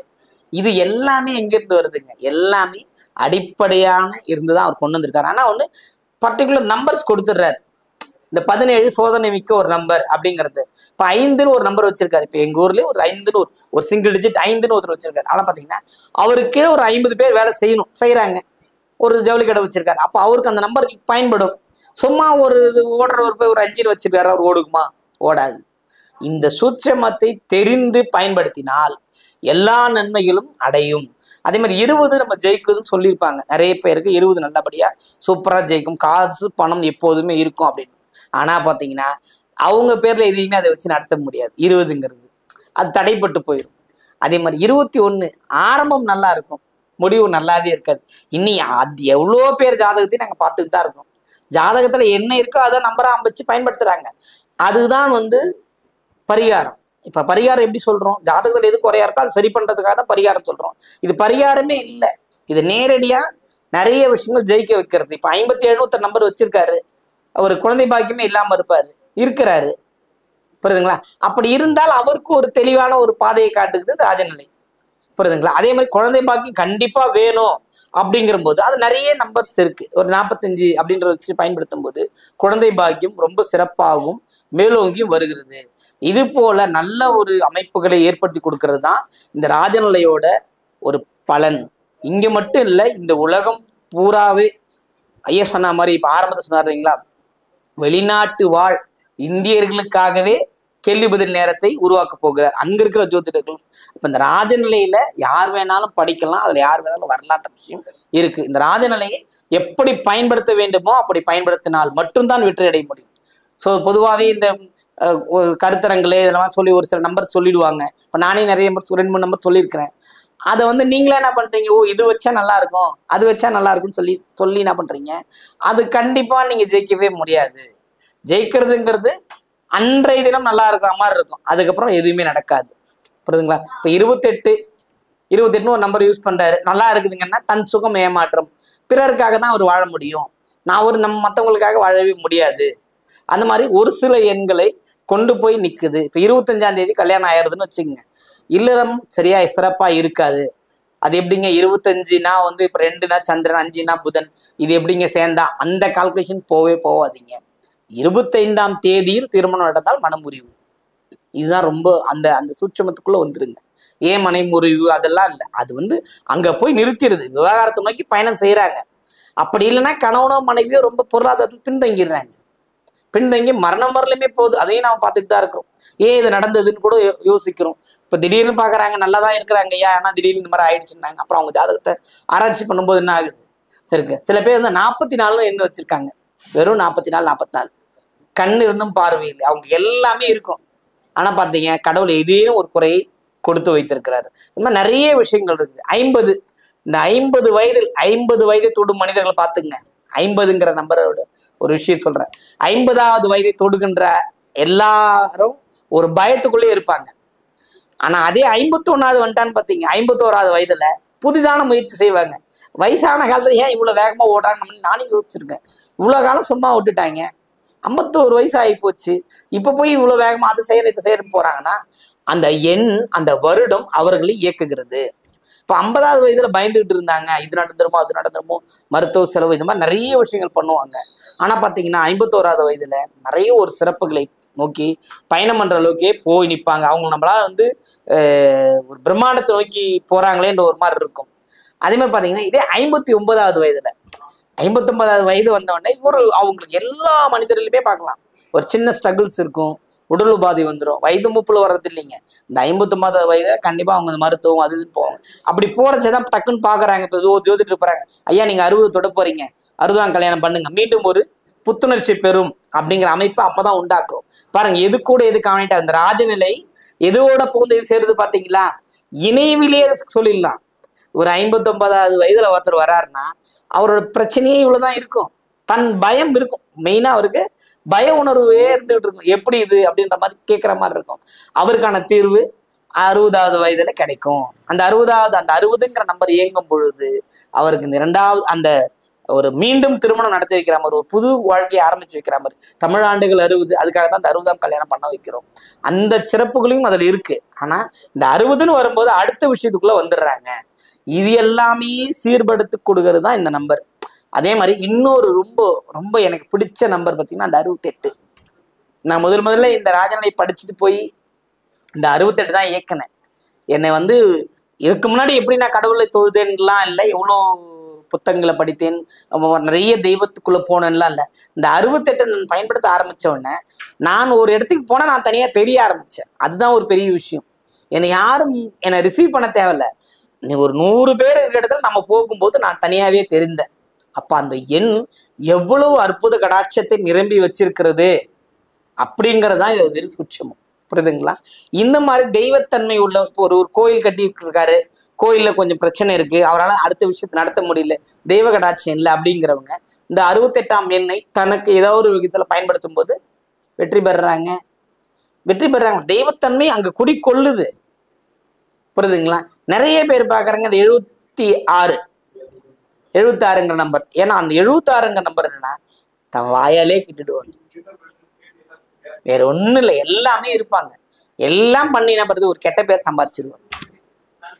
இது எல்லாமே எங்கிருந்து வருதுங்க? எல்லாமே அடிப்படையான இருந்துதான் அவர் கொண்டு வந்திருக்காரு. ஆனா ஒண்ணு பர்டிகுலர் நம்பர்ஸ் கொடுத்துடுறாரு. இந்த 17 சோதனை மிக்க ஒரு நம்பர் அப்படிங்கிறது. இப்போ 5ன்னு ஒரு நம்பர் வச்சிருக்காரு. இப்போ எங்க ஊர்லயே ஒரு 5ன்னு ஒரு சிங்கிள் டிஜிட் 5ன்னு ஒருத்தர் வச்சிருக்காரு. ஆனால் பாத்தீங்கன்னா அவருக்கு ஒரு 50 பேர் வேலை செய்யறாங்க. ஒரு ஜவுளி கடை வச்சிருக்காரு. அப்போ அவருக்கு அந்த நம்பர் பயன்படும். சும்மா ஒரு ஓடுறவர் போய் ஒரு 5ன்னு வச்சிருக்காரு, அவர் ஓடுக்குமா? ஓடாது. இந்த சூட்சமத்தை தெரிந்து பயன்படுத்தினால் எல்லா நன்மைகளும் அடையும். அதே மாதிரி 20 நம்ம ஜெயிக்குதுன்னு சொல்லியிருப்பாங்க. நிறைய பேருக்கு 20 நல்லபடியா சூப்பரா ஜெயிக்கும், காசு பணம் எப்போதுமே இருக்கும் அப்படின்னு. ஆனா பாத்தீங்கன்னா அவங்க பேர்ல எதையுமே அதை வச்சு நடத்த முடியாது. 20ங்கிறது அது தடைப்பட்டு போயிடும். அதே மாதிரி 21 ஆரம்பம் நல்லா இருக்கும், முடிவு நல்லாவே இருக்காது. இன்னி அது எவ்வளோ பேர் ஜாதகத்தையும் நாங்கள் பார்த்துக்கிட்டு தான் இருக்கோம். ஜாதகத்துல என்ன இருக்கோ அதை நம்பரா வச்சு பயன்படுத்துறாங்க. அதுதான் வந்து பரிகாரம். இப்ப பரிகாரம் எப்படி சொல்றோம்? ஜாதகத்துல எது குறையா இருக்கோ அது சரி பண்றதுக்காக தான் பரிகாரம் சொல்றோம். இது பரிகாரமே இல்லை, இது நேரடியா நிறைய விஷயங்கள் ஜெயிக்க வைக்கிறது. இப்ப 57 ஒருத்தர் நம்பர் வச்சிருக்காரு, அவர் குழந்தை பாக்கியமே இல்லாம இருக்கிறாரு, புரியுதுங்களா? அப்படி இருந்தால் அவருக்கு ஒரு தெளிவான ஒரு பாதையை காட்டுக்குது இந்த ராஜநிலை, புரியுதுங்களா? அதே மாதிரி குழந்தை பாக்கியம் கண்டிப்பா வேணும் அப்படிங்கிற போது அது நிறைய நம்பர்ஸ் இருக்கு. ஒரு 45 அப்படின்றத வச்சு பயன்படுத்தும் போது குழந்தை பாக்கியம் ரொம்ப சிறப்பாகவும் மேலோங்கியும் வருகிறது. இது போல நல்ல ஒரு அமைப்புகளை ஏற்படுத்தி கொடுக்கறது தான் இந்த ராஜநிலையோட ஒரு பலன். இங்க மட்டும் இல்லை, இந்த உலகம் பூராவே ஐயா சொன்ன மாதிரி இப்ப ஆரம்பத்தை சொன்னார் இல்லைங்களா, வெளிநாட்டு வாழ் இந்தியர்களுக்காகவே கேள்வி பதில் நேரத்தை உருவாக்க போகிறார் அங்க இருக்கிற ஜோதிடர்கள். இப்ப இந்த ராஜநிலையில யார் வேணாலும் படிக்கலாம், அதுல யார் வேணாலும் வரலாற்ற விஷயம் இருக்கு. இந்த ராஜநிலையை எப்படி பயன்படுத்த வேண்டுமோ அப்படி பயன்படுத்தினால் மட்டும்தான் வெற்றி அடைய முடியும். ஸோ பொதுவாகவே இந்த கருத்தரங்களே இதெல்லாம் சொல்லி ஒரு சில நம்பர் சொல்லிடுவாங்க. இப்போ நானே நிறைய நம்பர் 2-3 நம்பர் சொல்லியிருக்கிறேன். அதை வந்து நீங்களே என்ன பண்றீங்க, ஓ இது வச்சா நல்லா இருக்கும் அது வச்சா நல்லா இருக்கும்னு சொல்லி என்ன பண்றீங்க, அது கண்டிப்பா நீங்க ஜெயிக்கவே முடியாது. ஜெயிக்கிறதுங்கிறது அன்றைய தினம் நல்லா இருக்கிற மாதிரி இருக்கும், அதுக்கப்புறம் எதுவுமே நடக்காது, புரியுதுங்களா? இப்போ 28 ஒரு நம்பர் யூஸ் பண்றாரு, நல்லா இருக்குதுங்கன்னா தன் சுகம் ஏமாற்றம், பிறருக்காக தான் அவர் வாழ முடியும், நம்ம மற்றவங்களுக்காக வாழவே முடியாது. அந்த மாதிரி ஒரு சில எண்களை கொண்டு போய் நிக்குது. இப்போ 25ஆம் தேதி கல்யாணம் ஆயிடுதுன்னு வச்சுக்கோங்க, இல்லறம் சரியா சிறப்பா இருக்காது. அது எப்படிங்க 25னா வந்து இப்போ 2னா சந்திரன், 5னா புதன், இது எப்படிங்க சேர்ந்தா, அந்த கால்குலேஷன் போவாதீங்க. 25ஆம் தேதியில் திருமணம் நடந்தால் மனமுறிவு, இதுதான் ரொம்ப அந்த அந்த சூட்சமத்துக்குள்ள வந்துருங்க. ஏன் மனைமுறிவு அதெல்லாம் இல்லை, அது வந்து அங்க போய் நிறுத்திடுது, விவகாரத்தை நோக்கி பயணம் செய்யறாங்க. அப்படி இல்லைன்னா கணவனோ மனைவியோ ரொம்ப பொருளாதாரத்தில் பின்தங்கி மரணம் வரலுமே போகுது, அதையும் நாம பார்த்துட்டு தான் இருக்கிறோம். ஏன் இது நடந்ததுன்னு கூட யோசிக்கிறோம். இப்போ திடீர்னு பார்க்குறாங்க நல்லா தான் இருக்கிறாங்க ஐயா, ஆனால் திடீர்னு இந்த மாதிரி ஆயிடுச்சுன்னாங்க. அப்புறம் அவங்க ஜாதகத்தை ஆராய்ச்சி பண்ணும்போது என்ன ஆகுது, சரிங்க சில பேர் வந்து 44 எண்ணு வச்சிருக்காங்க, வெறும் 44 கண்ணு இருந்தும் பார்வை இல்லை, அவங்க எல்லாமே இருக்கும். ஆனால் பார்த்தீங்க கடவுள் எதையும் ஒரு குறையை கொடுத்து வைத்திருக்கிறாரு. இந்த மாதிரி நிறைய விஷயங்கள் இருக்குது. 50 இந்த 50 வயதை தொடும் மனிதர்களை பார்த்துங்க. 50ங்கிற நம்பரோட ஒரு விஷயம் சொல்றேன். 50வது வயதை தொடுகின்ற எல்லாரும் ஒரு பயத்துக்குள்ளே இருப்பாங்க. ஆனா அதே 51வது வந்துட்டான்னு பார்த்தீங்க, 51வது வயதுல புதிதான முயற்சி செய்வாங்க. வயசான காலத்துல ஏன் இவ்வளவு வேகமா ஓடுறாங்கன்னு நானே யோசிச்சிருக்கேன். இவ்வளவு காலம் சும்மா விட்டுட்டாங்க, 51 வயசு ஆகி போச்சு, இப்ப போய் இவ்வளவு வேகமா அதை செய்யறன்னு போறாங்கன்னா அந்த எண் அந்த வருடம் அவர்களை இயக்குகிறது. இப்போ 50வது வயதுல பயந்துகிட்டு இருந்தாங்க, இது நடந்துருமோ அது நடந்துருமோ, மருத்துவ செலவு, இந்த மாதிரி நிறைய விஷயங்கள் பண்ணுவாங்க. ஆனா பாத்தீங்கன்னா 51வது வயதுல நிறைய ஒரு சிறப்புகளை நோக்கி பயணம் பண்ற அளவுக்கே போய் நிற்பாங்க. அவங்க நம்மளால வந்து ஒரு பிரம்மாண்டத்தை நோக்கி போறாங்களேன்ற ஒரு மாதிரி இருக்கும். அதே மாதிரி பாத்தீங்கன்னா இதே 59வது வயதுல 59வது வயது வந்தவொடனே அவங்களுக்கு எல்லா மனிதர்களுமே பார்க்கலாம் ஒரு சின்ன ஸ்ட்ரகிள்ஸ் இருக்கும், உடல் உபாதை வந்துடும். வயது மூப்புல வர்றது இல்லைங்க, இந்த 59வது வயதுல கண்டிப்பா அவங்க மருத்துவம் அது இதுன்னு போவாங்க. அப்படி போறச்சதான் டக்குன்னு பாக்குறாங்க. இப்போ ஜோதிட்டு போறாங்க, ஐயா நீங்க 60 தொட போறீங்க, 60ஆம் கல்யாணம் பண்ணுங்க, மீண்டும் ஒரு புத்துணர்ச்சி பெறும் அப்படிங்கிற அமைப்பு அப்பதான் உண்டாக்குறோம். பாருங்க எது கூட எது காணிட்டா இந்த ராஜநிலை எதுவோட போந்து எது சேருது பாத்தீங்களா, இணைவிலேயே சொல்லிடலாம். ஒரு 59வது வயதுல ஒருத்தர் வர்றாருன்னா அவரோட பிரச்சனையே இவ்வளவுதான் இருக்கும், தன் பயம் இருக்கும், மெயினா அவருக்கு பய உணர்வே இருந்துகிட்டு இருக்கும். எப்படி இது அப்படின்ற மாதிரி கேட்குற மாதிரி இருக்கும். அவருக்கான தீர்வு 60வது வயதுல கிடைக்கும். அந்த 60ங்கிற நம்பர் இயங்கும் பொழுது அவருக்கு இந்த 2வது அந்த ஒரு மீண்டும் திருமணம் நடத்தி வைக்கிற மாதிரி, ஒரு புது வாழ்க்கையை ஆரம்பிச்சு வைக்கிற மாதிரி. தமிழ் ஆண்டுகள் 60, அதுக்காக தான் இந்த 60ஆம் கல்யாணம் பண்ண வைக்கிறோம். அந்த சிறப்புகளையும் அதுல இருக்கு. ஆனா இந்த 60ன்னு வரும்போது அடுத்த விஷயத்துக்குள்ள வந்துடுறாங்க. இது எல்லாமே சீர்படுத்தி கொடுக்கறது தான் இந்த நம்பர். அதே மாதிரி இன்னொரு ரொம்ப ரொம்ப எனக்கு பிடிச்ச நம்பர் பார்த்தீங்கன்னா அந்த 68. நான் முதல்ல இந்த ராஜநிலை படிச்சுட்டு போய் இந்த 68 தான் இயக்குனேன். என்னை வந்து இதுக்கு முன்னாடி எப்படி நான் கடவுளை தொழுதேன்லாம் இல்லை, எவ்வளோ புத்தகங்களை படித்தேன், நிறைய தெய்வத்துக்குள்ள போனேன்லாம் இல்லை. இந்த 68 நான் பயன்படுத்த ஆரம்பிச்ச உடனே நான் ஒரு இடத்துக்கு போனால் நான் தனியாக தெரிய ஆரம்பித்தேன். அதுதான் ஒரு பெரிய விஷயம். என்னை யாரும் என்னை ரிசீவ் பண்ண தேவையில்லை. நீ ஒரு 100 பேர் இருக்கிற இடத்துல நம்ம போகும்போது நான் தனியாகவே தெரிந்தேன். அப்ப அந்த எண் எவ்வளவு அற்புத கடாட்சத்தை நிரம்பி வச்சிருக்கிறது அப்படிங்கறதுதான் இது வெறும் சூட்சமம், புரியுதுங்களா? இந்த மாதிரி தெய்வத்தன்மை உள்ள இப்போ ஒரு கோயில் கட்டி இருக்காரு, கோயில்ல கொஞ்சம் பிரச்சனை இருக்கு, அவரால் அடுத்த விஷயத்தை நடத்த முடியல, தெய்வ கடாட்சம் இல்லை அப்படிங்கிறவங்க இந்த 68ஆம் எண்ணை தனக்கு ஏதோ ஒரு விதத்துல பயன்படுத்தும் போது வெற்றி பெறுறாங்க. தெய்வத்தன்மை அங்க குடிக்கொள்ளுது. புரியுதுங்களா? நிறைய பேர் பாக்குறாங்க அந்த 76ங்கிற நம்பர். ஏன்னா அந்த 76ங்கிற நம்பர் என்னன்னா தன் வாயாலே கிட்டுடுவாங்க, வேற ஒண்ணும் இல்லை. எல்லாமே இருப்பாங்க, எல்லாம் பண்ணி என்ன பண்றது, ஒரு கெட்ட பேர் சம்பாரிச்சிருவாங்க.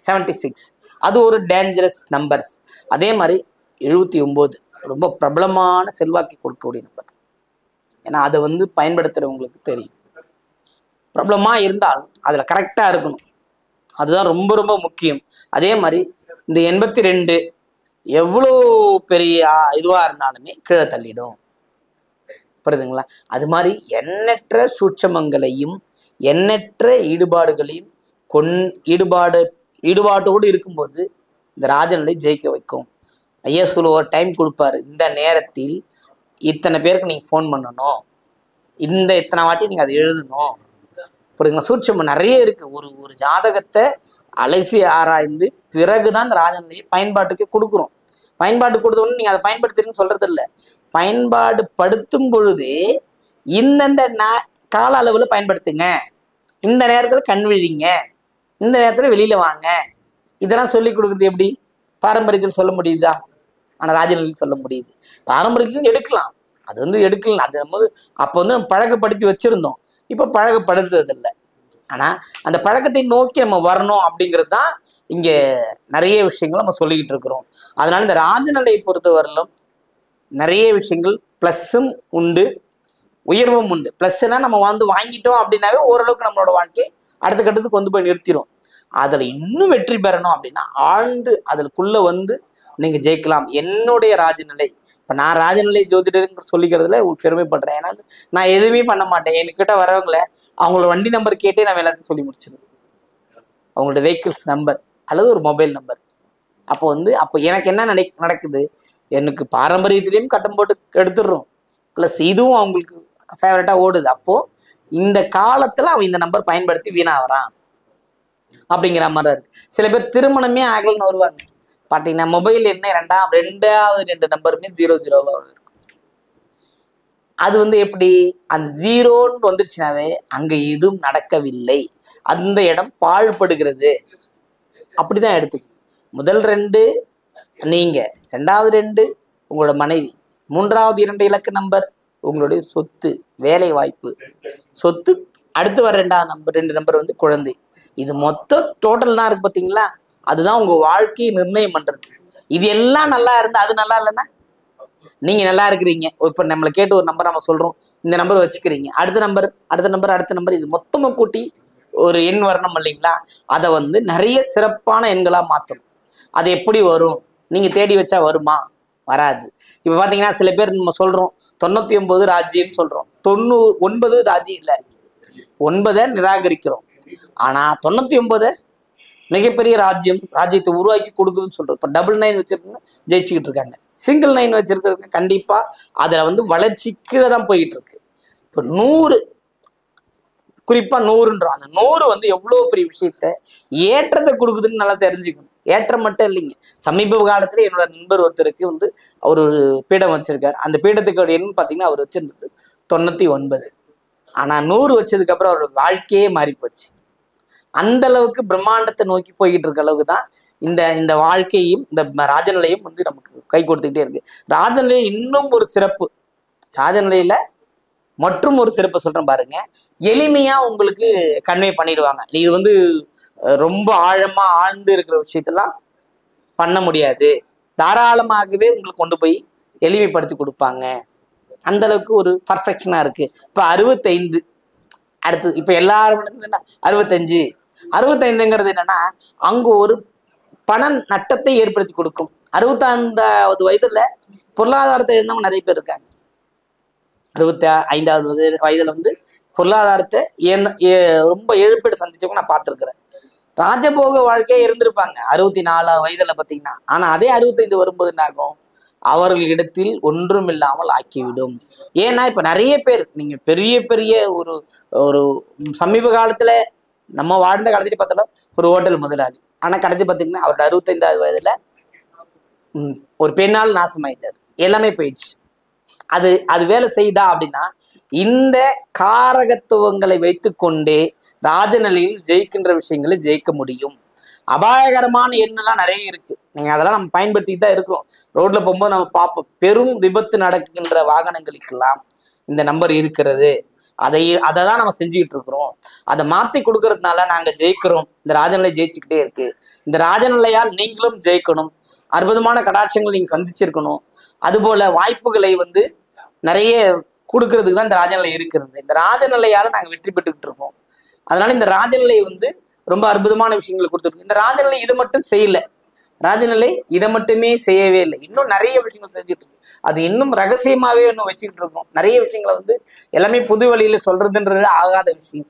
76 அது ஒரு டேஞ்சரஸ் நம்பர்ஸ். அதே மாதிரி 79 ரொம்ப பிரபலமான செல்வாக்கை கொடுக்கக்கூடிய நம்பர். ஏன்னா அதை வந்து பயன்படுத்துறவங்களுக்கு தெரியும். பிரபலமா இருந்தால் அதுல கரெக்டா இருக்கணும், அதுதான் ரொம்ப ரொம்ப முக்கியம். அதே மாதிரி இந்த 82 எவ்வளோ பெரிய இதுவா இருந்தாலுமே கீழே தள்ளிடும். புரியுதுங்களா? அது மாதிரி எண்ணற்ற சூட்சமங்களையும் எண்ணற்ற ஈடுபாடுகளையும் ஈடுபாட்டோடு இருக்கும்போது இந்த ராஜநிலை ஜெயிக்க வைக்கும். ஐயா ஒரு டைம் கொடுப்பாரு, இந்த நேரத்தில் இத்தனை பேருக்கு நீங்க ஃபோன் பண்ணணும், இத்தனை வாட்டி நீங்க அதை எழுதணும். புரியுதுங்களா? சூட்சமம் நிறைய இருக்கு. ஒரு ஜாதகத்தை அலசி ஆராய்ந்து பிறகுதான் இந்த ராஜநிலையை பயன்பாட்டுக்கு கொடுக்குறோம். பயன்பாட்டு கொடுத்தோன்னு நீங்க அதை பயன்படுத்துறீங்கன்னு சொல்றது இல்லை. பயன்பாடு படுத்தும் பொழுதே இந்தந்த கால அளவுல பயன்படுத்துங்க, இந்த நேரத்துல கண் விழிங்க, இந்த நேரத்துல வெளியில வாங்க, இதெல்லாம் சொல்லி கொடுக்குறது எப்படி பாரம்பரியத்தில் சொல்ல முடியுதா? ஆனா ராஜநிலையில் சொல்ல முடியுது. பாரம்பரியத்திலும் எடுக்கலாம், அது வந்து எடுக்கலாம். அது நம்ம அப்போ வந்து நம்ம பழக்கப்படுத்தி வச்சிருந்தோம், இப்போ பழக்கப்படுத்துறது இல்லை. ஆனா அந்த பழக்கத்தை நோக்கி நம்ம வரணும் அப்படிங்கிறது தான் இங்க நிறைய விஷயங்கள் நம்ம சொல்லிக்கிட்டு இருக்கிறோம். அதனால இந்த ராஜநிலையை பொறுத்தவரையிலும் நிறைய விஷயங்கள் பிளஸ்ஸும் உண்டு, உயர்வும் உண்டு. பிளஸ்னா நம்ம வந்து வாங்கிட்டோம் அப்படின்னாவே ஓரளவுக்கு நம்மளோட வாழ்க்கை அடுத்த கட்டத்துக்கு கொண்டு போய் நிறுத்திடும். அதுல இன்னும் வெற்றி பெறணும் அப்படின்னா ஆழ்ந்து அதுக்குள்ள வந்து நீங்க ஜெயிக்கலாம். என்னுடைய ராஜநிலை, இப்ப நான் ராஜநிலை ஜோதிடர் சொல்லிக்கிறதுல பெருமைப்படுறேன். ஏன்னா நான் எதுவுமே பண்ண மாட்டேன். என்கிட்ட வரவங்கள அவங்களோட வண்டி நம்பர் கேட்டே நான் எல்லாத்தையும் சொல்லி முடிச்சிருவேன், அவங்களோட வெஹிக்கிள்ஸ் நம்பர் அல்லது ஒரு மொபைல் நம்பர். அப்போ வந்து அப்போ எனக்கு என்ன நடக்குது, எனக்கு பாரம்பரியத்திலையும் கட்டம் போட்டு எடுத்துடுறோம், ப்ளஸ் இதுவும் அவங்களுக்கு ஃபேவரட்டா ஓடுது. அப்போ இந்த காலத்துல அவன் இந்த நம்பர் பயன்படுத்தி வீணாகிறான் அப்படிங்கிற மாதிரி தான் இருக்கு. சில பேர் திருமணமே ஆகலன்னு வருவாங்க, பார்த்தீங்கன்னா மொபைல் என்ன ரெண்டாவது 2 நம்பருமே 00 இருக்கும். அது வந்து எப்படி, அந்த 0ன்னு வந்துருச்சுனாவே அங்க எதுவும் நடக்கவில்லை, அந்த இடம் பாழ்படுகிறது. அப்படிதான் எடுத்துக்கணும். முதல் 2 நீங்க, 2வது 2 உங்களோட மனைவி, 3வது 2 இலக்க நம்பர் உங்களுடைய சொத்து, வேலை வாய்ப்பு, சொத்து. அடுத்து வர 2 நம்பர் வந்து குழந்தை. இது மொத்தம் டோட்டல் தான் இருக்கு பார்த்தீங்களா, அதுதான் உங்க வாழ்க்கையை நிர்ணயம் பண்றது. இது எல்லாம் நல்லா இருந்தா அது நல்லா இல்லைன்னா நீங்க நல்லா இருக்கிறீங்க. இப்ப நம்மளை கேட்டு ஒரு நம்பர் நம்ம சொல்றோம், இந்த நம்பர் வச்சுக்கிறீங்க, அடுத்த நம்பர் இது மொத்தமா கூட்டி ஒரு எண் வரணும் இல்லைங்களா? அதை வந்து நிறைய சிறப்பான எண்களா மாற்றணும். அது எப்படி வரும், நீங்க தேடி வச்சா வருமா? வராது. இப்ப பாத்தீங்கன்னா சில பேர் நம்ம சொல்றோம் 99 ராஜ்யம் சொல்றோம், 9 ராஜ்யம் இல்லை, 9 நிராகரிக்கிறோம். ஆனா 99 மிகப்பெரிய ராஜ்யத்தை உருவாக்கி கொடுக்குதுன்னு சொல்றோம். இப்ப 99 வச்சிருக்கவங்க ஜெயிச்சுக்கிட்டு இருக்காங்க, சிங்கிள் 9 வச்சிருக்கிறவங்க கண்டிப்பா அதுல வந்து வளர்ச்சி கீழே தான் போயிட்டு இருக்கு. இப்ப 100, குறிப்பா 100ன்றோம், அந்த 100 வந்து எவ்வளவு பெரிய விஷயத்த ஏற்றத்தை கொடுக்குதுன்னு நல்லா தெரிஞ்சுக்கணும். ஏற்றம் மட்டும் இல்லைங்க. சமீப காலத்துல என்னோட நண்பர் ஒருத்தருக்கு வந்து அவர் ஒரு பீடம் வச்சிருக்காரு. அந்த பீடத்துக்கு எண்ணு பார்த்தீங்கன்னா அவர் வச்சிருந்தது 99. ஆனா 100 வச்சதுக்கு அப்புறம் அவரோட வாழ்க்கையே மாறி போச்சு. அந்த அளவுக்கு பிரம்மாண்டத்தை நோக்கி போய்கிட்டு இருக்க அளவுக்கு தான் இந்த வாழ்க்கையும் இந்த ராஜநிலையும் வந்து நமக்கு கை கொடுத்துக்கிட்டே இருக்கு. ராஜநிலை இன்னும் ஒரு சிறப்பு, ராஜநிலையில மற்றும் ஒரு சிறப்பு சொல்றேன் பாருங்க. எளிமையா உங்களுக்கு கன்வே பண்ணிடுவாங்க. இது வந்து ரொம்ப ஆழமா ஆழ்ந்து இருக்கிற விஷயத்தெல்லாம் பண்ண முடியாது, தாராளமாகவே உங்களுக்கு கொண்டு போய் எளிமைப்படுத்தி கொடுப்பாங்க. அந்த அளவுக்கு ஒரு பர்ஃபெக்ஷனா இருக்கு. இப்ப 65 அடுத்தது, இப்ப எல்லாரும் 65ங்கிறது என்னன்னா அங்க ஒரு பண நட்டத்தை ஏற்படுத்தி கொடுக்கும். 65வது வயதுல பொருளாதாரத்தை எழுந்தவங்க நிறைய பேர் இருக்காங்க. 65வது வயதுல வந்து பொருளாதாரத்தை ரொம்ப இழப்பீடு சந்திச்சவங்க நான் பார்த்துருக்கிறேன். ராஜபோக வாழ்க்கையே இருந்திருப்பாங்க 64 வயதுல பார்த்தீங்கன்னா. ஆனா அதே 65 வரும்போது என்ன ஆகும், அவர்களிடத்தில் ஒன்றும் இல்லாமல் ஆக்கிவிடும். ஏன்னா இப்ப நிறைய பேர் நீங்க பெரிய பெரிய ஒரு சமீப காலத்துல நம்ம வாழ்ந்த காலத்துல பார்த்தாலும் ஒரு ஹோட்டல் முதலாளி, ஆனா கடைசி பார்த்தீங்கன்னா அவரோட 65வது வயதுல ஒரு பெண்ணால் நாசமாயிட்டார், எல்லாமே போயிடுச்சு. அது வேலை செய்தா அப்படின்னா இந்த காரகத்துவங்களை வைத்துக்கொண்டே ராஜநிலையில் ஜெயிக்கின்ற விஷயங்களை ஜெயிக்க முடியும். அபாயகரமான எண்ணெல்லாம் நிறைய இருக்கு. நீங்க அதெல்லாம் நம்ம பயன்படுத்திட்டு தான் இருக்கிறோம். ரோட்ல போகும்போது நம்ம பார்ப்போம், பெரும் விபத்து நடக்கின்ற வாகனங்களுக்கெல்லாம் இந்த நம்பர் இருக்கிறது. அதை தான் நம்ம செஞ்சுக்கிட்டு இருக்கிறோம். அதை மாத்தி கொடுக்கறதுனால நாங்க ஜெயிக்கிறோம். இந்த ராஜநிலை ஜெயிச்சுக்கிட்டே இருக்கு. இந்த ராஜநிலையால் நீங்களும் ஜெயிக்கணும். அற்புதமான கடாட்சங்கள் நீங்க சந்திச்சிருக்கணும். அதுபோல வாய்ப்புகளை நிறைய கொடுக்கறதுக்கு தான் இந்த ராஜநிலை இருக்கிறது. இந்த ராஜநிலையால நாங்க வெற்றி பெற்றுக்கிட்டு இருக்கோம். அதனால இந்த ராஜநிலை ரொம்ப அற்புதமான விஷயங்களை கொடுத்துருக்கு. இந்த ராஜநிலை இதை மட்டும் செய்யல, ராஜநிலை இதை மட்டுமே செய்யவே இல்லை, இன்னும் நிறைய விஷயங்கள் செஞ்சுட்டு இருக்கு. அது இன்னும் ரகசியமாவே இன்னும் வச்சுக்கிட்டு இருக்கோம். நிறைய விஷயங்களை எல்லாமே பொது வழியில சொல்றதுன்றது ஆகாத விஷயம்.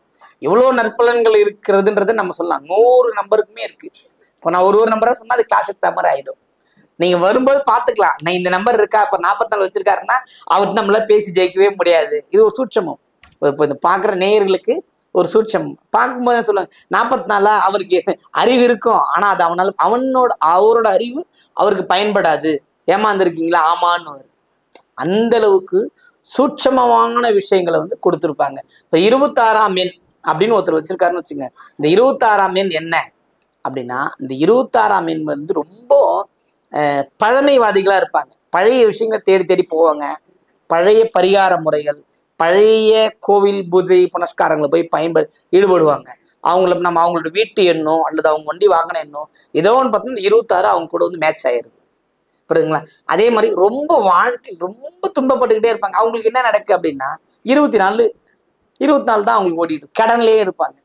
எவ்வளவு நற்பலன்கள் இருக்கிறதுன்றது நம்ம சொல்லலாம். 100 நம்பருக்குமே இருக்கு. இப்போ நான் ஒரு நம்பரா சொன்னா அது கிளாஸ் எடுத்த மாதிரி ஆயிடும். நீங்க வரும்போது பாத்துக்கலாம், நான் இந்த நம்பர் இருக்கா, இப்ப 44 வச்சிருக்காருன்னா அவர்கிட்ட நம்மளால பேசி ஜெயிக்கவே முடியாது. இது ஒரு சூட்சமம். இப்போ இந்த பாக்குற நேயர்களுக்கு ஒரு சூட்சமம். பார்க்கும்போது சொல்லுவாங்க 44 அவருக்கு அறிவு இருக்கும், ஆனா அது அவரோட அறிவு அவருக்கு பயன்படாது. ஏமாந்துருக்கீங்களா? ஆமான்னு. அந்த அளவுக்கு சூட்சமமான விஷயங்களை கொடுத்துருப்பாங்க. இப்ப 26ஆம் எண் அப்படின்னு ஒருத்தர் வச்சிருக்காருன்னு வச்சுங்க. இந்த 26ஆம் எண் என்ன அப்படின்னா, இந்த 26ஆம் எண் ரொம்ப பழமைவாதிகளா இருப்பாங்க. பழைய விஷயங்களை தேடி தேடி போவாங்க. பழைய பரிகார முறைகள், பழைய கோவில் பூஜை புனஸ்காரங்களை போய் ஈடுபடுவாங்க. அவங்களோட வீட்டு எண்ணோ அல்லது அவங்க வண்டி வாங்கின எண்ணோ ஏதோ ஒன்று பார்த்தா இந்த 26 அவங்க கூட மேட்ச் ஆயிருது. புரியுதுங்களா? அதே மாதிரி ரொம்ப வாழ்க்கை ரொம்ப துன்பப்பட்டுக்கிட்டே இருப்பாங்க. அவங்களுக்கு என்ன நடக்கு அப்படின்னா 24 தான் அவங்களுக்கு ஓடிட்டு கடன்லயே இருப்பாங்க.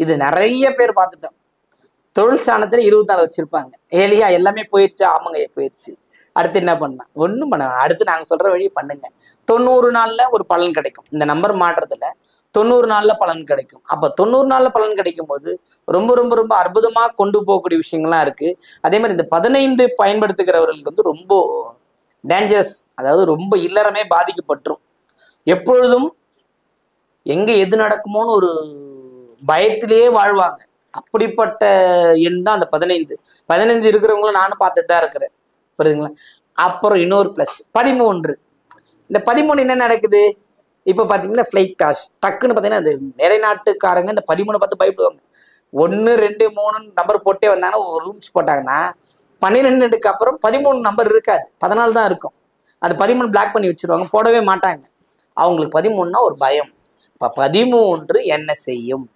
இது நிறைய பேர் பார்த்துட்டோம். தொழில் ஸ்தானத்துல 24 வச்சிருப்பாங்க. ஏலியா எல்லாமே போயிடுச்சா? ஆமாங்க, போயிடுச்சு. அடுத்து என்ன பண்ணலாம்? ஒன்றும் பண்ண வேணாம், அடுத்து நாங்கள் சொல்ற வழி பண்ணுங்க. 90 நாள்ல ஒரு பலன் கிடைக்கும். இந்த நம்பர் மாற்றத்துல 90 நாள்ல பலன் கிடைக்கும். அப்ப 90 நாள்ல பலன் கிடைக்கும் போது ரொம்ப ரொம்ப ரொம்ப அற்புதமா கொண்டு போகக்கூடிய விஷயங்கள்லாம் இருக்கு. அதே மாதிரி இந்த 15 பயன்படுத்துகிறவர்களுக்கு ரொம்ப டேஞ்சரஸ், அதாவது ரொம்ப இல்லறமே பாதிக்கப்பட்டுரும். எப்பொழுதும் எங்க எது நடக்குமோன்னு ஒரு பயத்திலேயே வாழ்வாங்க. அப்படிப்பட்ட எண் தான் அந்த 15 இருக்கிறவங்களும் நானும் பார்த்துட்டு தான் இருக்கிறேன். புரியுதுங்களா? அப்புறம் இன்னொரு பிளஸ் 13. இந்த 13 என்ன நடக்குது? இப்போ பார்த்தீங்கன்னா ஃப்ளைட் டாஷ் டக்குன்னு பார்த்தீங்கன்னா அது நிறைய நாட்டுக்காரங்க இந்த 13 பார்த்து பயப்படுவாங்க. 1 2 3 நம்பர் போட்டே வந்தாங்கன்னா ஒரு ரூம்ஸ் போட்டாங்கன்னா 12க்கு அப்புறம் 13 நம்பர் இருக்காது, 14 தான் இருக்கும். அது 13 பிளாக் பண்ணி வச்சிருவாங்க, போடவே மாட்டாங்க. அவங்களுக்கு 13னா ஒரு பயம். இப்போ 13 என்ன செய்யும்?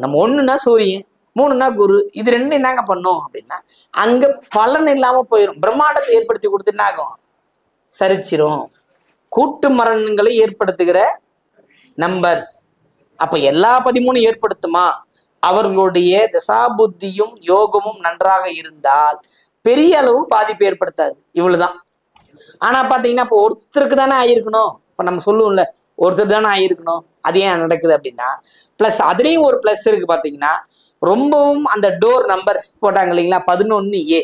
நம்ம 1னா சூரியன், 3னா குரு, இது 2 என்னங்க பண்ணும் அப்படின்னா அங்க பலன் இல்லாம போயிடும். பிரம்மாண்டத்தை ஏற்படுத்தி கொடுத்து என்ன ஆகும்? சரிச்சிரும். கூட்டு மரணங்களை ஏற்படுத்துகிற நம்பர்ஸ். அப்ப எல்லா 13 ஏற்படுத்துமா? அவர்களுடைய தசாபுத்தியும் யோகமும் நன்றாக இருந்தால் பெரிய அளவு பாதிப்பு ஏற்படுத்தாது. இவ்வளவுதான். ஆனா பாத்தீங்கன்னா இப்போ ஒருத்தருக்கு தானே ஆயிருக்கணும். இப்ப நம்ம சொல்லுவோம்ல, ஒருத்தர் தானே ஆயிருக்கணும். அது ஏன் நடக்குது அப்படின்னா பிளஸ் அதுலேயும் ஒரு பிளஸ் இருக்கு. பார்த்தீங்கன்னா ரொம்பவும் அந்த டோர் நம்பர் போட்டாங்க இல்லைங்களா, 11A.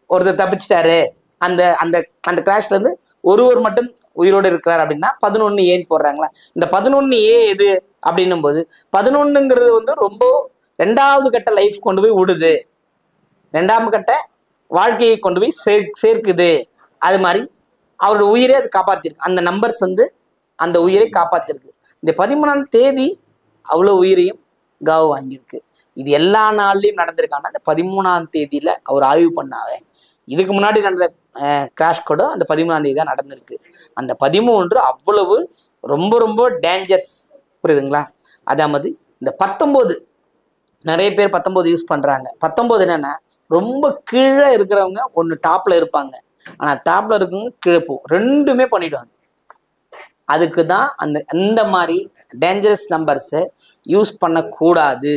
ஒருத்தர் தப்பிச்சிட்டாரு, அந்த அந்த அந்த கிராஷ்ல இருந்து ஒருவர் மட்டும் உயிரோடு இருக்கிறார் அப்படின்னா 11Aன்னு போடுறாங்களா. இந்த 11A எது அப்படின்னும் போது 11ங்கிறது ரொம்ப 2வது கட்ட லைஃப் கொண்டு போய் விடுது, 2ஆம் கட்ட வாழ்க்கையை கொண்டு போய் சேர்க்குது. அது மாதிரி அவரோட உயிரை அது காப்பாத்திருக்கு. அந்த நம்பர்ஸ் அந்த உயிரை காப்பாத்திருக்கு. இந்த 13ஆம் தேதி அவ்வளோ உயிரையும் காவு வாங்கியிருக்கு. இது எல்லா நாள்லையும் நடந்திருக்காங்கன்னா அந்த 13ஆம் தேதியில அவர் ஆய்வு பண்ணாங்க. இதுக்கு முன்னாடி நடந்த கிராஷ் கூட அந்த 13ஆம் தேதி தான் நடந்திருக்கு. அந்த 13 அவ்வளவு ரொம்ப ரொம்ப டேஞ்சர்ஸ். புரியுதுங்களா? அதே மாதிரி இந்த 19 நிறைய பேர் 19 யூஸ் பண்றாங்க. 19 என்னன்னா ரொம்ப கீழே இருக்கிறவங்க ஒன்று டாப்ல இருப்பாங்க, ஆனா டாப்ல இருக்கவங்க கீழே போகும். 2மே பண்ணிடுவாங்க. அதுக்கு தான் அந்த மாதிரி டேஞ்சரஸ் நம்பர்ஸை யூஸ் பண்ணக்கூடாது.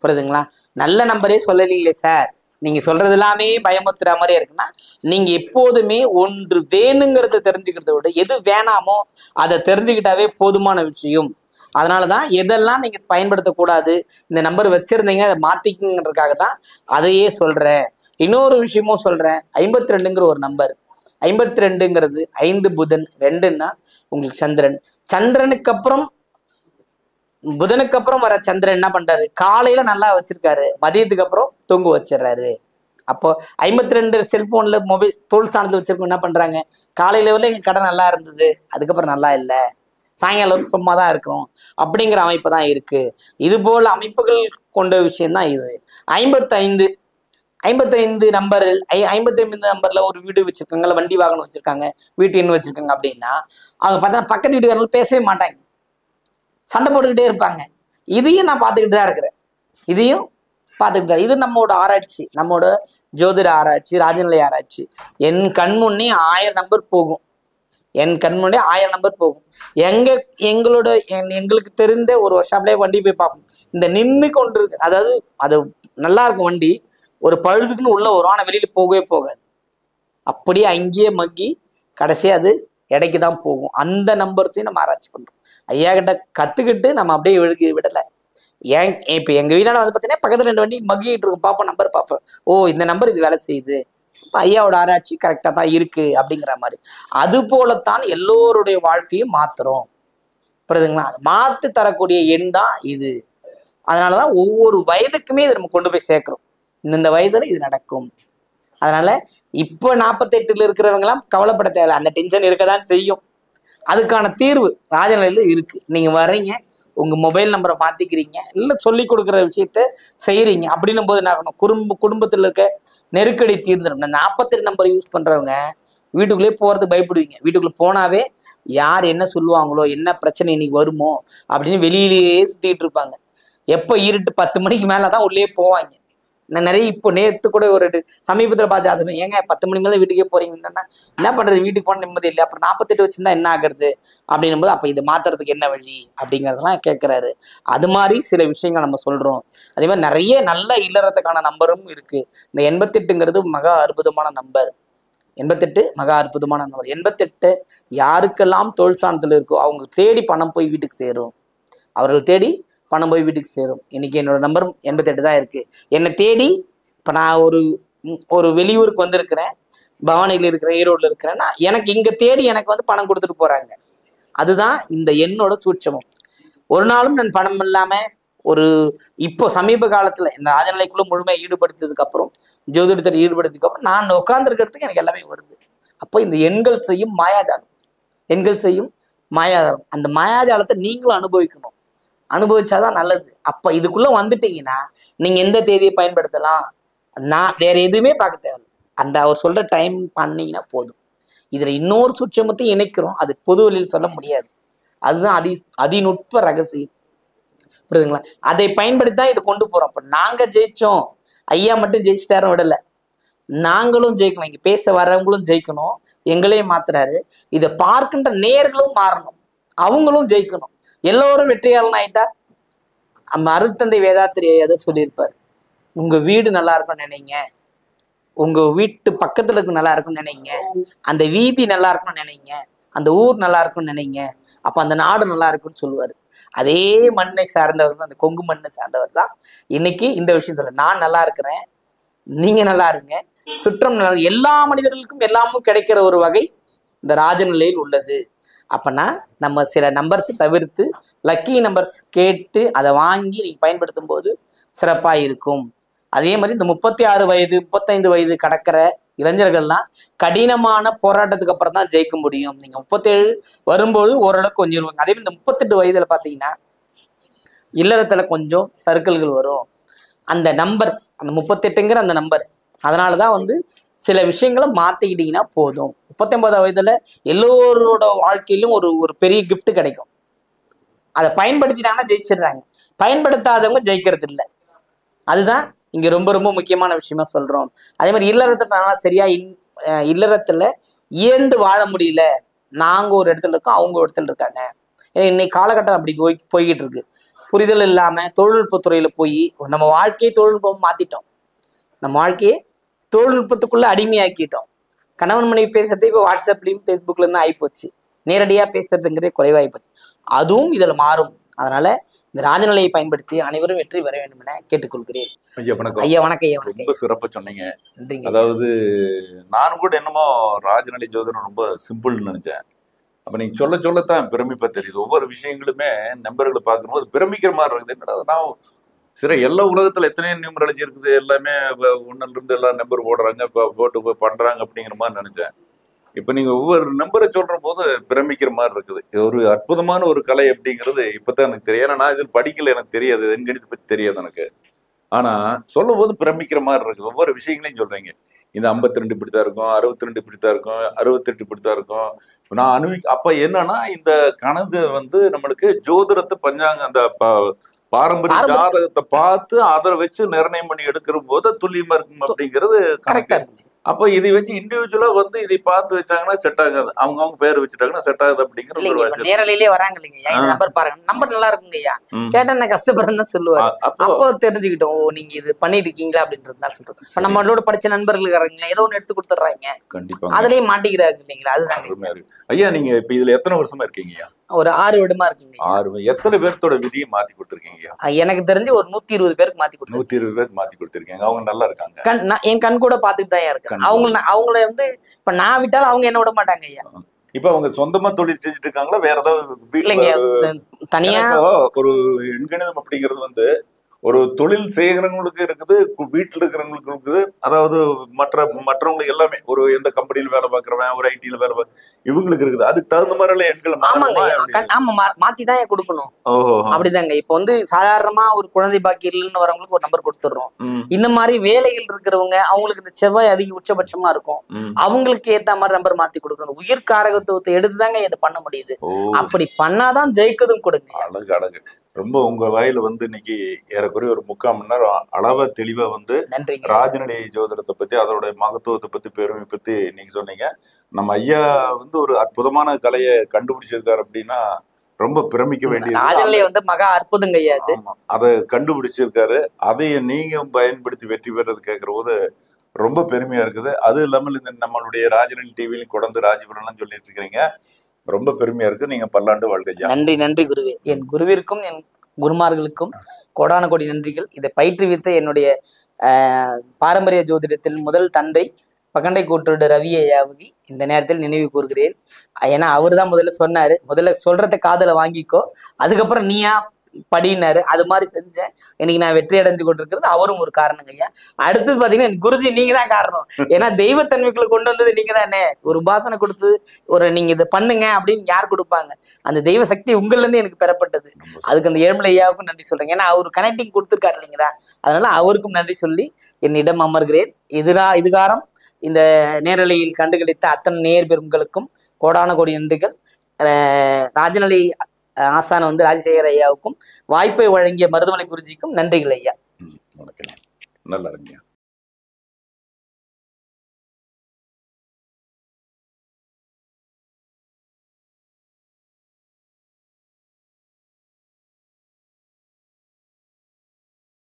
புரியுதுங்களா? நல்ல நம்பரே சொல்லலீங்களே சார், நீங்க சொல்றது எல்லாமே பயமுத்துற மாதிரியே இருக்குன்னா நீங்க எப்போதுமே ஒன்று வேணுங்கிறத தெரிஞ்சுக்கிறத விட எது வேணாமோ அதை தெரிஞ்சுக்கிட்டாவே போதுமான விஷயம். அதனாலதான் எதெல்லாம் நீங்க பயன்படுத்தக்கூடாது, இந்த நம்பர் வச்சிருந்தீங்க அதை மாத்திக்குங்கிறதுக்காக தான் அதையே சொல்றேன். இன்னொரு விஷயமும் சொல்றேன். 52ங்கிற ஒரு நம்பர், 52ங்கிறது 5 புதன், 2ன்னா உங்களுக்கு சந்திரன். சந்திரனுக்கு அப்புறம் புதனுக்கு அப்புறம் வர சந்திரன் என்ன பண்றாரு? காலையில நல்லா வச்சிருக்காரு, மதியத்துக்கு அப்புறம் தொங்கு வச்சிடுறாரு. அப்போ 52 செல்போன்ல மொபைல் தோல் ஸ்தானத்தில் வச்சிருக்கோம் என்ன பண்றாங்க, காலையில வரல எங்களுக்கு கடை நல்லா இருந்தது, அதுக்கப்புறம் நல்லா இல்லை, சாயங்காலம் சும்மா தான் இருக்கிறோம் அப்படிங்கிற அமைப்பு தான் இருக்கு. இது போல அமைப்புகள் கொண்ட விஷயம்தான் இது. 55 நம்பரில் 55 நம்பர்ல ஒரு வீடு வச்சிருக்காங்க, வண்டி வாகனம் வச்சிருக்காங்க, வீட்டு எண் வச்சிருக்காங்க அப்படின்னா அவங்க பார்த்தா பக்கத்து வீட்டுக்காரங்களும் பேசவே மாட்டாங்க, சண்டை போட்டுக்கிட்டே இருப்பாங்க. இதையும் நான் பார்த்துக்கிட்டு தான் இருக்கிறேன், இதையும் பார்த்துக்கிட்டு தான். இது நம்மளோட ஆராய்ச்சி, நம்மளோட ஜோதிட ஆராய்ச்சி, ராஜநிலை ஆராய்ச்சி. என் கண் முன்னே 1000 நம்பர் போகும், என் கண் முன்னே 1000 நம்பர் போகும். எங்களுக்கு தெரிந்த ஒரு ஷாப்லேயே வண்டி போய் பார்ப்போம், இந்த நின்று கொண்டு இருக்கு, அதாவது அது நல்லா இருக்கும் வண்டி, ஒரு பழுதுக்குன்னு உள்ள வரும், ஆனால் வெளியில போகவே போகாது, அப்படியே அங்கேயே மக்கி கடைசியா அது இடைக்கு தான் போகும். அந்த நம்பர்ஸையும் நம்ம ஆராய்ச்சி பண்றோம். ஐயா கிட்ட கத்துக்கிட்டு நம்ம அப்படியே விடலை. இப்போ எங்க வீடான வந்து பார்த்தீங்கன்னா பக்கத்துல 2 வண்டி மக்கிட்டு இருக்கும், பார்ப்போம் நம்பர் பார்ப்போம், ஓ இந்த நம்பர் இது வேலை செய்யுது, ஐயாவோட ஆராய்ச்சி கரெக்டா தான் இருக்கு அப்படிங்கிற மாதிரி. அது போலத்தான் எல்லோருடைய வாழ்க்கையும் மாத்துறோம், புரியுதுங்களா? மாத்து தரக்கூடிய எண் தான் இது. அதனாலதான் ஒவ்வொரு வயதுக்குமே இதை நம்ம கொண்டு போய் சேர்க்கிறோம், இந்த வயதுல இது நடக்கும். அதனால இப்போ 48 இருக்கிறவங்களாம் கவலைப்பட தேவை, அந்த டென்ஷன் இருக்கதான் செய்யும். அதுக்கான தீர்வு ராஜநிலையில இருக்கு. நீங்க வர்றீங்க, உங்க மொபைல் நம்பரை மாத்திக்கிறீங்க, இல்லை சொல்லி கொடுக்குற விஷயத்த செய்யறீங்க அப்படின்னும் போது என்ன ஆகணும், குடும்பத்தில் இருக்க நெருக்கடி தீர்ந்துடும். இந்த 48 நம்பர் யூஸ் பண்றவங்க வீட்டுக்குள்ளே போறதுக்கு பயப்படுவீங்க. வீட்டுக்குள்ள போனாவே யார் என்ன சொல்லுவாங்களோ, என்ன பிரச்சனை இன்னைக்கு வருமோ அப்படின்னு வெளியிலேயே சுத்திட்டு இருப்பாங்க. எப்போ இருட்டு 10 மணிக்கு மேலதான் உள்ளே போவாங்க. நான் நிறைய இப்போ நேற்று கூட ஒரு சமீபத்தில் பார்த்து அது ஏங்க 10 மணி மேலே வீட்டுக்கே போறீங்கன்னா என்ன பண்றது, வீட்டுக்கு போன நிம்மதி இல்லை, அப்புறம் 48 வச்சிருந்தா என்ன ஆகுறது அப்படின்னும் போது அப்போ இது மாத்துறதுக்கு என்ன வழி அப்படிங்கிறதெல்லாம் கேட்குறாரு. அது மாதிரி சில விஷயங்கள் நம்ம சொல்றோம். அதே மாதிரி நிறைய நல்ல இல்லறத்துக்கான நம்பரும் இருக்கு. இந்த 88ங்கிறது மகா அற்புதமான நம்பர். 88 மகா அற்புதமான நம்பர். 88 யாருக்கெல்லாம் தொழில் ஸ்தானத்தில் இருக்கோ அவங்க தேடி பணம் போய் வீட்டுக்கு சேரும், அவர்கள் தேடி பணம் போய் வீட்டுக்கு சேரும். இன்னைக்கு என்னோட நம்பர் 88 தான் இருக்கு. என்னை தேடி இப்போ நான் ஒரு வெளியூருக்கு வந்திருக்கிறேன், பவானியில் இருக்கிறேன், ஈரோடுல இருக்கிறேன்னா எனக்கு இங்க தேடி எனக்கு வந்து பணம் கொடுத்துட்டு போறாங்க. அதுதான் இந்த எண்ணோட சூட்சமம். ஒரு நாளும் நான் பணம் இல்லாம இப்போ சமீப காலத்துல இந்த ராஜநிலைக்குள்ள முழுமையாக ஈடுபடுத்ததுக்கு அப்புறம், ஜோதிடத்தை ஈடுபடுத்ததுக்கு அப்புறம் நான் உட்கார்ந்துருக்கிறதுக்கு எனக்கு எல்லாமே வருது. அப்போ இந்த எண்கள் செய்யும் மாயாஜாலம், அந்த மாயாஜாலத்தை நீங்களும் அனுபவிக்கணும். அனுபவிச்சாதான் நல்லது. அப்ப இதுக்குள்ள வந்துட்டீங்கன்னா நீங்க எந்த தேதியை பயன்படுத்தலாம், நான் வேற எதுவுமே பார்க்க தேவை, அந்த அவர் சொல்ற டைம் பண்ணீங்கன்னா போதும். இதுல இன்னொரு சூட்சமத்தையும் இணைக்கிறோம், அது பொது வழியில் சொல்ல முடியாது. அதுதான் அதிநுட்ப ரகசியம், புரியுதுங்களா? அதை பயன்படுத்தி தான் இதை கொண்டு போறோம். அப்ப நாங்க ஜெயிச்சோம், ஐயா மட்டும் ஜெயிச்சிட்டாரும் விடல, நாங்களும் ஜெயிக்கணும், இங்க பேச வர்றவங்களும் ஜெயிக்கணும், எங்களையும் மாத்துறாரு. இதை பார்க்கின்ற நேர்களும் மாறணும், அவங்களும் ஜெயிக்கணும். எல்லோரும் வெற்றியாளன் ஆயிட்டா நம்ம அருட்தந்தை வேதாத்திரி அதை சொல்லியிருப்பாரு, உங்க வீடு நல்லா இருக்கும்னு நினைங்க, உங்க வீட்டு பக்கத்துல இருக்கு நல்லா இருக்கும்னு நினைங்க, அந்த வீதி நல்லா இருக்கும்னு நினைங்க, அந்த ஊர் நல்லா இருக்கும்னு நினைங்க, அப்ப அந்த நாடு நல்லா இருக்கும்னு சொல்லுவாரு. அதே மண்ணை சார்ந்தவர் தான், அந்த கொங்கு மண்ணை சார்ந்தவர் தான் இன்னைக்கு இந்த விஷயம் சொல்ல, நான் நல்லா இருக்கிறேன், நீங்க நல்லா இருங்க, சுற்றம் நல்லா, எல்லா மனிதர்களுக்கும் எல்லாமும் கிடைக்கிற ஒரு வகை இந்த ராஜநிலையில் உள்ளது. அப்பனா நம்ம சில நம்பர்ஸ் தவிர்த்து லக்கி நம்பர்ஸ் கேட்டு அதை வாங்கி நீங்க பயன்படுத்தும் போது சிறப்பா இருக்கும். அதே மாதிரி இந்த 36 வயது 35 வயது கடக்கிற இளைஞர்கள்லாம் கடினமான போராட்டத்துக்கு அப்புறம் தான் ஜெயிக்க முடியும். நீங்க 37 வரும்போது ஓரளவுக்கு கொஞ்சம் இருவாங்க. அதே மாதிரி இந்த 38 வயதுல பாத்தீங்கன்னா இல்லறத்துல கொஞ்சம் சர்க்கிள்கள் வரும். அந்த நம்பர்ஸ், அந்த 38ங்கிற அந்த நம்பர்ஸ், அதனாலதான் வந்து சில விஷயங்களை மாத்திக்கிட்டீங்கன்னா போதும். 39 வயதுல எல்லோரோட வாழ்க்கையிலும் ஒரு பெரிய கிஃப்ட் கிடைக்கும். அதை பயன்படுத்திட்டாங்கன்னா ஜெயிச்சிடுறாங்க, பயன்படுத்தாதவங்க ஜெயிக்கிறது இல்லை. அதுதான் இங்க ரொம்ப ரொம்ப முக்கியமான விஷயமா சொல்றோம். அதே மாதிரி இல்லறத்துல சரியா இல்லறத்துல இயந்து வாழ முடியல, நாங்க ஒரு இடத்துல இருக்கோம், அவங்க ஒரு இடத்துல இருக்காங்க. இன்னைக்கு காலகட்டம் அப்படி போய்கிட்டு இருக்கு. புரிதல் இல்லாம தொழில்நுட்பத்துறையில போய் நம்ம வாழ்க்கையை தொழில்நுட்பம் மாத்திட்டோம், நம்ம வாழ்க்கையை தொழில்நுட்பத்துக்குள்ள அடிமையாக்கிட்டோம். கணவன் மனைவி பேசுறது இப்போ வாட்ஸ்அப்லையும் ஃபேஸ்புக்ல இருந்து ஆகிப்போச்சு, நேரடியா பேசுறதுங்கிறதே குறைவாகிப்போச்சு. அதுவும் இதுல மாறும். அதனால இந்த ராஜநிலையை பயன்படுத்தி அனைவரும் வெற்றி பெற வேண்டும் என கேட்டுக்கொள்கிறேன். ஐயா வணக்கம். ஐயா வணக்கம். ஐயா ரொம்ப சிறப்பா சொன்னீங்க. நன்றிங்க. அதாவது நானும் கூட என்னமோ ராஜநிலை ஜோதிடம் ரொம்ப சிம்பிள்னு நினைச்சேன். அப்ப நீங்க சொல்லத்தான் பிரமிப்பா தெரியுது. ஒவ்வொரு விஷயங்களுமே நம்பர்களை பார்க்கும்போது பிரமிக்கிற மாதிரி இருக்குது. என்னடா நான் சரி, எல்லா உலகத்துல எத்தனையோ நியூமராலஜி இருக்குது, எல்லாமே ஒன்னுல இருந்து எல்லா நம்பர் போடுறாங்க, போட்டு பண்றாங்க அப்படிங்கிற மாதிரி நினைச்சேன். இப்ப நீங்க ஒவ்வொரு நம்பரை சொல்ற போது பிரமிக்கிற மாதிரி இருக்குது. இது ஒரு அற்புதமான ஒரு கலை அப்படிங்கிறது இப்பதான் எனக்கு தெரியும். ஏன்னா நான் இதில் படிக்கல, எனக்கு தெரியாது, எண்கணிதத்தை பத்தி தெரியாது எனக்கு. ஆனா சொல்லும் போது பிரமிக்கிற மாதிரி இருக்கு. ஒவ்வொரு விஷயங்களையும் சொல்றீங்க. இந்த 52 இப்படித்தான் இருக்கும், 62 இப்படித்தான் இருக்கும், 68 இப்படித்தான் இருக்கும். நான் அப்ப என்னன்னா இந்த கணது நம்மளுக்கு ஜோதிடத்தை பஞ்சாங்க அந்த பாரம்பரிய ஜாதகத்தை பார்த்து அதை வச்சு நிர்ணயம் பண்ணி எடுக்கிற போது துல்லியமா இருக்கும் அப்படிங்கிறது கரெக்டா. அப்ப இதை வச்சு இண்டிவிஜுவலா இதை பார்த்து வச்சாங்கன்னா செட் ஆகாது. அவங்க பேர் வச்சுட்டாங்கன்னா செட் ஆகுது அப்படிங்கிற நேரலையிலே வராங்க இல்லைங்க. நம்பர் பாருங்க, நம்பர் நல்லா இருக்குங்க ஐயா, கேட்டா நான் கஷ்டப்படுறேன்னு சொல்லுவாரு. அப்போ தெரிஞ்சுக்கிட்டோம் நீங்க இது பண்ணிட்டு இருக்கீங்களா அப்படின்றதுதான் சொல்றோம். இப்ப நம்மளோட படிச்ச நண்பர்கள் இருக்காங்களா, ஏதோ ஒண்ணு எடுத்து கொடுத்துட்றாங்க, கண்டிப்பா அதுலயும் மாட்டிக்கிறாங்க இல்லைங்களா. அதுதாங்க ஐயா. நீங்க இப்ப இதுல எத்தனை வருஷமா இருக்கீங்க? ஒரு 6 வருடமா இருக்குங்க. 6. எத்தனை பேர்த்தோட விதியை மாத்தி கொடுத்துருக்கீங்க? எனக்கு தெரிஞ்சு ஒரு 120 பேருக்கு மாத்தி கொடுத்து 120 பேருக்கு மாத்தி கொடுத்துருக்கீங்க. அவங்க நல்லா இருக்காங்க. என் கண் கூட பாத்துட்டு தான் இருக்கேன். அவங்கள இப்ப நான் விட்டாலும் அவங்க என்ன விட மாட்டாங்க ஐயா. இப்ப அவங்க சொந்தமா தொழில் செஞ்சுட்டு இருக்காங்களா, வேற ஏதாவது இல்லைங்க தனியா? ஒரு எண்கணிதம் அப்படிங்கிறது ஒரு தொழில் செய்கிறவங்களுக்கு இருக்குது, வீட்டில் இருக்கிறவங்களுக்கு இருக்குது. அதாவது மற்றவங்களுக்கு எல்லாமே ஒரு எந்த கம்பெனியில வேலை பார்க்கறவன், ஒரு ஐடியில வேலை இவங்களுக்கு இருக்குது. அதுக்கு தகுந்த மாதிரி எண்கள் மாத்திதான் கொடுக்கணும். அப்படிதாங்க. இப்ப சாதாரணமா ஒரு குழந்தை பாக்கி இல்லைன்னு வரவங்களுக்கு ஒரு நம்பர் கொடுத்துடுறோம். இந்த மாதிரி வேலைகள் இருக்கிறவங்க அவங்களுக்கு இந்த செவ்வாய் அதிக உச்சபட்சமா இருக்கும், அவங்களுக்கு ஏத்த மாதிரி நம்பர் மாத்தி கொடுக்கணும். உயிர் காரகத்துவத்தை எடுத்துதாங்க இதை பண்ண முடியுது. அப்படி பண்ணாதான் ஜெயிக்கதும் கொடுங்க. அழகு அழகு. ரொம்ப உங்க வாயில இன்னைக்கு ஏறக்குறைய ஒரு 3/4 மணி நேரம் அளவா தெளிவா ராஜநிலை ஜோதிடத்தை பத்தி, அதோட மகத்துவத்தை பத்தி, பெருமை பத்தி நீங்க சொன்னீங்க. நம்ம ஐயா ஒரு அற்புதமான கலையை கண்டுபிடிச்சிருக்காரு அப்படின்னா ரொம்ப பிரமிக்க வேண்டியது. ராஜநிலை மகா அற்புதங்க ஐயா. அதை கண்டுபிடிச்சிருக்காரு. அதை நீங்க பயன்படுத்தி வெற்றி பெறது கேட்கிற போது ரொம்ப பெருமையா இருக்குது. அது இல்லாமல் இந்த நம்மளுடைய ராஜநிலை டிவிலையும் கொண்டு ராஜபுரம் சொல்லிட்டு இருக்கிறீங்க. ரொம்ப பெருமையா இருக்கு. நீங்க பல்லாண்டு வாழ்க்கை. நன்றி நன்றி குருவே. என் குருவிற்கும் என் குருமார்களுக்கும் கோடான கோடி நன்றிகள். இதை பயிற்றுவித்த என்னுடைய பாரம்பரிய ஜோதிடத்தில் முதல் தந்தை பகண்டை கூட்டோட ரவி ஐயாவுக்கு இந்த நேரத்தில் நினைவு கூறுகிறேன். ஏன்னா அவர் தான் முதல்ல சொன்னாரு, முதல்ல சொல்றத காதல வாங்கிக்கோ, அதுக்கப்புறம் நீயா படினாரு. அது மாதிரி செஞ்சேன். இன்னைக்கு நான் வெற்றி அடைஞ்சு கொண்டிருக்கிறது அவரும் ஒரு காரணங்க ஐயா. அடுத்தது பாத்தீங்கன்னா குருஜி நீங்க தான் காரணம். ஏன்னா தெய்வத்தன்மைக்குள்ள கொண்டு வந்தது நீங்க தானே. ஒரு உபாசனை கொடுத்து நீங்க இதை பண்ணுங்க அப்படின்னு யார் கொடுப்பாங்க? அந்த தெய்வ சக்தி உங்கள்ல இருந்து எனக்கு பெறப்பட்டது. அதுக்கு அந்த ஏழுமலை ஐயாவுக்கும் நன்றி சொல்றேன். ஏன்னா அவரு கனெக்டிங் கொடுத்துருக்காரு இல்லைங்களா. அதனால அவருக்கும் நன்றி சொல்லி என்னிடம் அமர்கிறேன். இதுகாரம் இந்த நேரலையில் கண்டுகளித்த அத்தனை நேர் பெரும்களுக்கும் கோடான கோடி நன்றிகள். ராஜநிலை ஆசான ராஜசேகர ஐயாவுக்கும் வாய்ப்பை வழங்கிய மருதமலை குருஜிக்கும் நன்றிகள் ஐயா. நல்லா இருங்க.